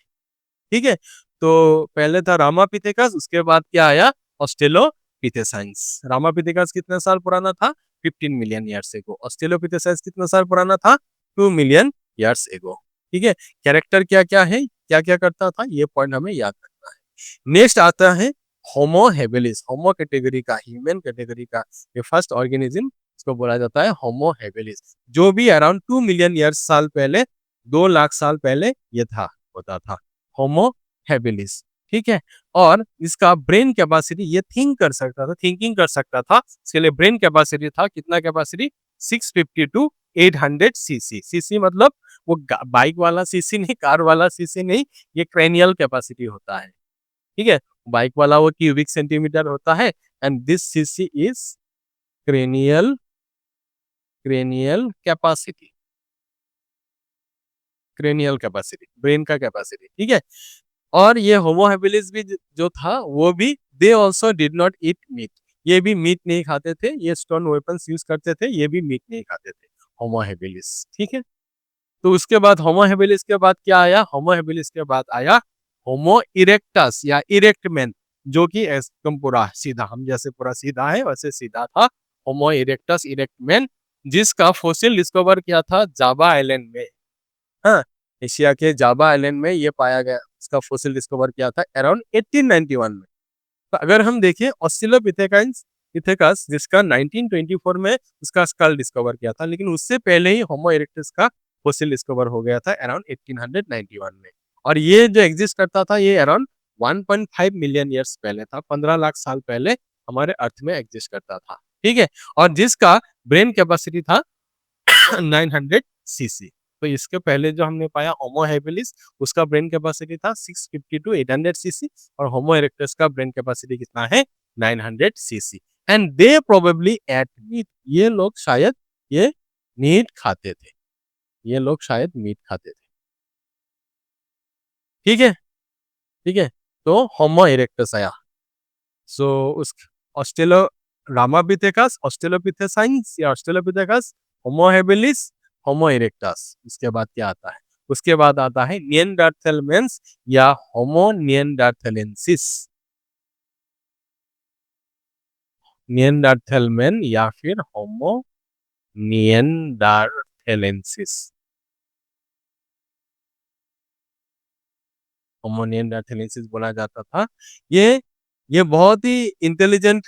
ठीक है, तो पहले था रामापिथेकस, उसके बाद क्या आया? ऑस्ट्रेलोपिथेसाइंस। रामापिथेकस कितने साल पुराना था? 15 मिलियन ईयर्स एगो। ऑस्ट्रेलोपिथेसाइंस कितना साल पुराना था? 2 मिलियन ईयर्स एगो। ठीक है, कैरेक्टर क्या क्या है, क्या क्या करता था, ये पॉइंट हमें याद रखना है। नेक्स्ट आता है होमो हेबिलिस। होमो कैटेगरी का, ह्यूमन कैटेगरी का ये फर्स्ट ऑर्गेनिज्म, इसको बोला जाता है होमो हेबिलिस, जो भी अराउंड 2 मिलियन ईयर्स साल पहले, 2 लाख साल पहले ये था, होता था होमो हैबिलिस। ठीक है, और इसका ब्रेन कैपेसिटी, ये थिंक कर सकता था, थिंकिंग कर सकता था। इसके लिए ब्रेन कैपेसिटी था कितना? Capacity 650 to 800 CC. सीसी मतलब वो बाइक वाला सीसी नहीं, कार वाला सीसी नहीं, ये क्रेनियल कैपेसिटी होता है। ठीक है, बाइक वाला वो क्यूबिक सेंटीमीटर होता है, and this CC is cranial cranial capacity. Cranial capacity, brain का कैपेसिटी। ठीक है, और ये होमो हैबिलिस भी जो था, वो भी they also did not eat meat. ये भी मीट नहीं खाते थे, ये स्टोन वेपन्स यूज करते थे, ये भी मीट नहीं खाते थे, होमो हैबिलिस। ठीक है, तो उसके बाद होमो हैबिलिस के बाद क्या आया? होमो हैबिलिस के बाद आया होमो इरेक्टस या इरेक्ट मैन, जो कि एकदम पूरा सीधा, हम जैसे पूरा सीधा है वैसे सीधा था, होमो इरेक्टस इरेक्ट मैन, जिसका फोसिल डिस्कवर किया था जावा आइलैंड में। हाँ, एशिया के जावा आइलैंड में ये पाया गया, इसका फोसिल डिस्कवर किया था अराउंड 1891 में। तो अगर हम देखें ऑस्ट्रेलोपिथेकस पिथेकस, जिसका 1924 में उसका स्कल डिस्कवर किया था, लेकिन उससे पहले ही होमो इरेक्टस का फोसिल डिस्कवर हो गया था अराउंड 1891 में। और ये जो एग्जिस्ट करता था, ये अराउंड 1.5 मिलियन ईयर्स पहले था, 15 लाख साल पहले हमारे अर्थ में एग्जिस्ट करता था। ठीक है, और जिसका ब्रेन कैपेसिटी था 900 सीसी। तो इसके पहले जो हमने पाया होमो हैबिलिस, उसका ब्रेन कैपेसिटी था 650 टू 800 सीसी, और होमो इरेक्टस का ब्रेन कैपेसिटी कितना है? 900 cc. And they probably ate meat, ये लोग शायद ये मीट खाते थे, ये लोग शायद मीट खाते थे। ठीक है, ठीक है, तो होमो इरेक्टस आया। सो उस ऑस्ट्रेलो रामापिथेकस, ऑस्ट्रेलोपिथेसाइंस या ऑस्ट्रेलोपिथेकस, होमो हैबिलिस, होमो इरेक्टस। उसके बाद क्या आता है? उसके बाद आता है निएंडरथैलेंस या होमो निएंडरथैलेंसिस। निएंडरथैलेमन या फिर होमो निएंडरथैलेंसिस। होमो निएंडरथैलेंसिस बोला जाता था। ये बहुत ही इंटेलिजेंट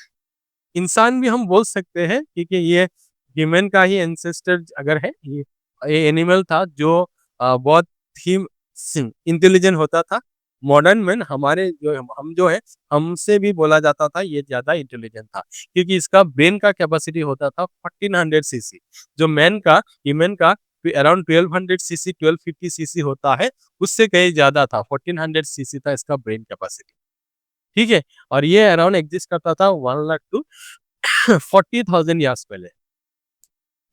इंसान भी हम बोल सकते हैं, क्योंकि ये ह्यूमन का ही एंसेस्टर अगर है, ये एनिमल था जो बहुत ही इंटेलिजेंट होता था। मॉडर्न मैन हमारे जो हम जो है, हमसे भी बोला जाता था ये ज्यादा इंटेलिजेंट था, क्योंकि इसका ब्रेन का कैपेसिटी होता था 1400 सीसी, जो मैन का, ह्यूमन का अराउंड 1200 सीसी, 1250 सीसी होता है, उससे कहीं ज्यादा था, 1400 सीसी था इसका ब्रेन कैपेसिटी। ठीक है, और ये अराउंड एग्जिस्ट करता था 1 लाख टू 40,000 ईयर्स पहले,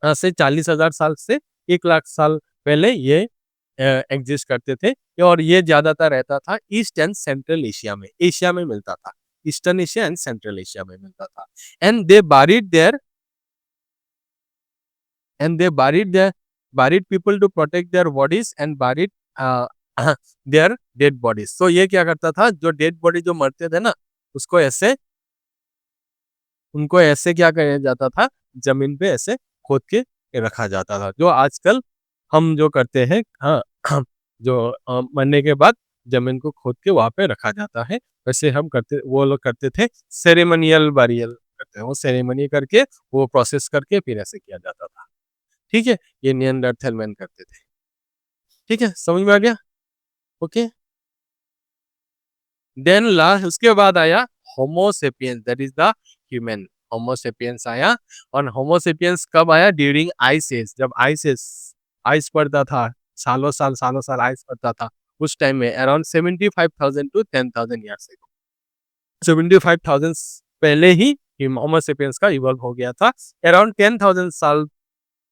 से 40,000 साल से 1 लाख साल पहले ये एग्जिस्ट करते थे। और ये ज्यादातर रहता था ईस्ट एंड सेंट्रल एशिया में, एशिया में मिलता था, eastern Asia and central Asia में मिलता था। And they buried their and they buried people to protect their bodies and buried their dead bodies. तो ये क्या करता था, जो डेड बॉडी जो मरते थे ना, उसको ऐसे, उनको ऐसे क्या किया जाता था, जमीन पे ऐसे खोद के रखा जाता था, जो आजकल हम जो करते हैं। हाँ, हम जो मरने के बाद जमीन को खोद के वहां पे रखा जाता है, वैसे हम करते, वो लोग करते थे सेरेमनियल बरियल करते हैं, वो सेरेमनी करके, वो प्रोसेस करके फिर ऐसे किया जाता था। ठीक है, ये निएंडरथैल मैन करते थे। ठीक है, समझ में आ गया? ओके, देन लास्ट उसके बाद आया Homo sapiens, that is the human. Homo sapiens आया, और होमोसेपियंस कब आया? ड्यूरिंग आइस एज, जब आइस पड़ता था, सालों साल आइस पड़ता था, उस टाइम में अराउंड 75,000 टू 10,000 ईयर्स एगो, 75,000 पहले ही होमो सेपियंस का इवॉल्व हो गया था। अराउंड 10,000 साल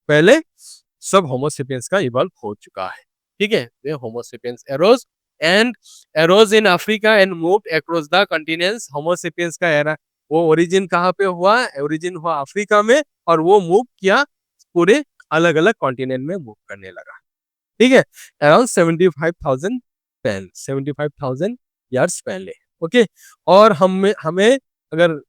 पहले सब होमो सेपियंस का इवॉल्व हो चुका है। ठीक है, ये Homo sapiens arose in Africa and moved across the continents. Homo sapiens का एरा वो ओरिजिन कहाँ पे हुआ? ओरिजिन हुआ अफ्रीका में, और वो मूव किया पूरे अलग अलग कॉन्टिनेंट में मूव करने लगा। ठीक है, अराउंड 75,000 ईयर्स पहले। ओके, और हमें हमें अगर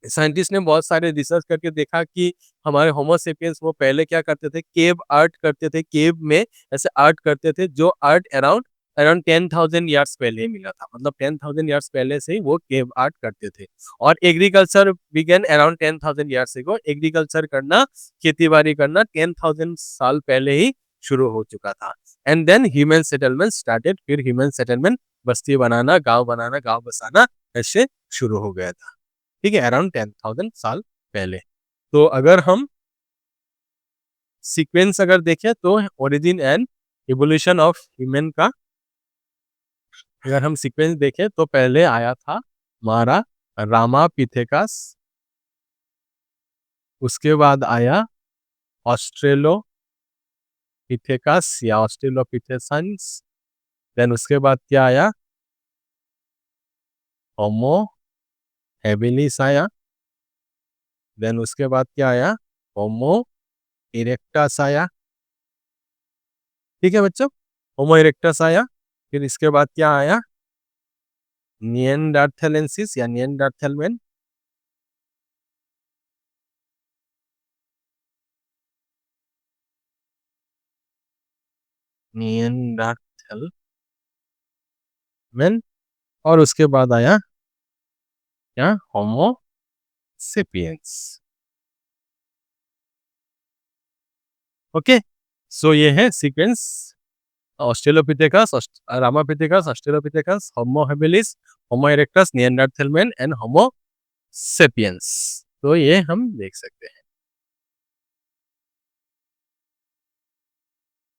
साइंटिस्ट ने बहुत सारे रिसर्च करके देखा कि हमारे होमो सेपियंस वो पहले क्या करते थे, केव आर्ट करते थे, केव में ऐसे आर्ट करते थे, जो आर्ट अराउंड अराउंड 10,000 ईयर्स पहले ही मिला था। मतलब 10,000 ईयर्स पहले से ही वो केव आर्ट करते थे। और agriculture began around 10,000 years ago. Agriculture करना, खेती बाड़ी करना 10,000 साल पहले ही शुरू हो चुका था। And then human settlement started. फिर ह्यूमन सेटलमेंट, बस्ती बनाना, गांव बसाना ऐसे शुरू हो गया था। ठीक है, अराउंड 10,000 साल पहले। तो अगर हम सीक्वेंस अगर देखें तो origin and evolution of human का अगर हम सीक्वेंस देखें तो पहले आया था हमारा रामापिथेकस, उसके बाद आया ऑस्ट्रेलोपिथेकस या ऑस्ट्रेलोपिथेसन्स। देन उसके बाद क्या आया? होमो हेबिलिस आया। देन उसके बाद क्या आया? होमो इरेक्टस आया। ठीक है बच्चों, होमो इरेक्टस आया। फिर इसके बाद क्या आया? निएंडरथलेंसिस या निएंडरथल मैन। Neanderthal man. और उसके बाद आया क्या? होमो सेपियंस। ओके, सो ये है sequence. Australopithecus, Ramapithecus, Australopithecus, homo habilis, homo erectus, Neanderthal man and homo sapiens. तो ये हम देख सकते हैं।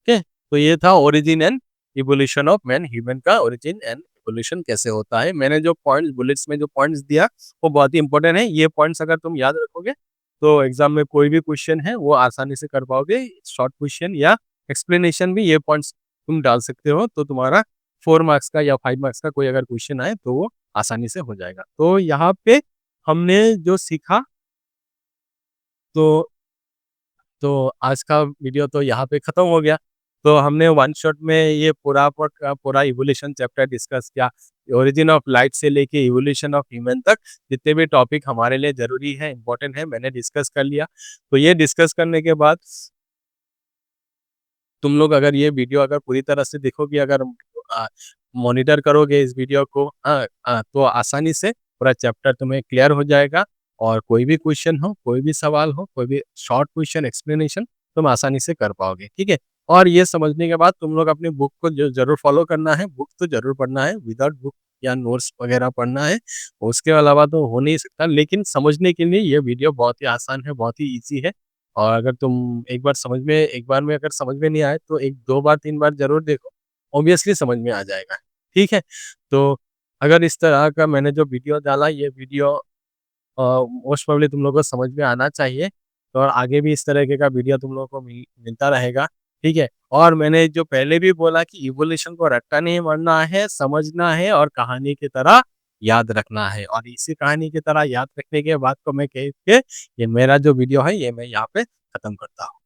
ओके, तो ये था origin and evolution of man. Human का ओरिजिन एंड इवोल्यूशन कैसे होता है। मैंने जो पॉइंट्स बुलेट्स में जो पॉइंट्स दिया वो बहुत ही इंपॉर्टेंट है। ये पॉइंट्स अगर तुम याद रखोगे तो एग्जाम में कोई भी क्वेश्चन है वो आसानी से कर पाओगे। शॉर्ट क्वेश्चन या एक्सप्लेनेशन भी ये पॉइंट्स तुम डाल सकते हो, तो तुम्हारा 4 मार्क्स का या 5 मार्क्स का कोई अगर क्वेश्चन आए तो वो आसानी से हो जाएगा। तो यहाँ पे हमने जो सीखा, तो आज का वीडियो तो यहाँ पे खत्म हो गया। तो हमने वन शॉट में ये पूरा इवोल्यूशन चैप्टर डिस्कस किया। ओरिजिन ऑफ लाइट से लेके इवोल्यूशन ऑफ ह्यूमन तक जितने भी टॉपिक हमारे लिए जरूरी है, इंपॉर्टेंट है, मैंने डिस्कस कर लिया। तो ये डिस्कस करने के बाद तुम लोग अगर ये वीडियो अगर पूरी तरह से देखोगे, अगर मॉनिटर करोगे इस वीडियो को, तो आसानी से पूरा चैप्टर तुम्हें क्लियर हो जाएगा। और कोई भी क्वेश्चन हो, कोई भी सवाल हो, कोई भी शॉर्ट क्वेश्चन एक्सप्लेनेशन तुम आसानी से कर पाओगे। ठीक है, और ये समझने के बाद तुम लोग अपनी बुक को जरूर फॉलो करना है। बुक तो जरूर पढ़ना है, विदाउट बुक या नोट्स वगैरह पढ़ना है उसके अलावा तो हो नहीं सकता। लेकिन समझने के लिए ये वीडियो बहुत ही आसान है, बहुत ही ईजी है। और अगर तुम एक बार में अगर समझ में नहीं आए तो एक दो बार तीन बार जरूर देखो, ऑब्वियसली समझ में आ जाएगा। ठीक है, तो अगर इस तरह का मैंने जो वीडियो डाला, ये वीडियो मोस्ट प्रोबेबली तुम लोगों को समझ में आना चाहिए। तो और आगे भी इस तरह का वीडियो तुम लोगों को मिलता रहेगा। ठीक है, और मैंने जो पहले भी बोला कि इवोल्यूशन को रट्टा नहीं मारना है, समझना है और कहानी की तरह याद रखना है। और इसी कहानी की तरह याद रखने के बाद को मैं कह के ये मेरा जो वीडियो है ये मैं यहाँ पे खत्म करता हूँ।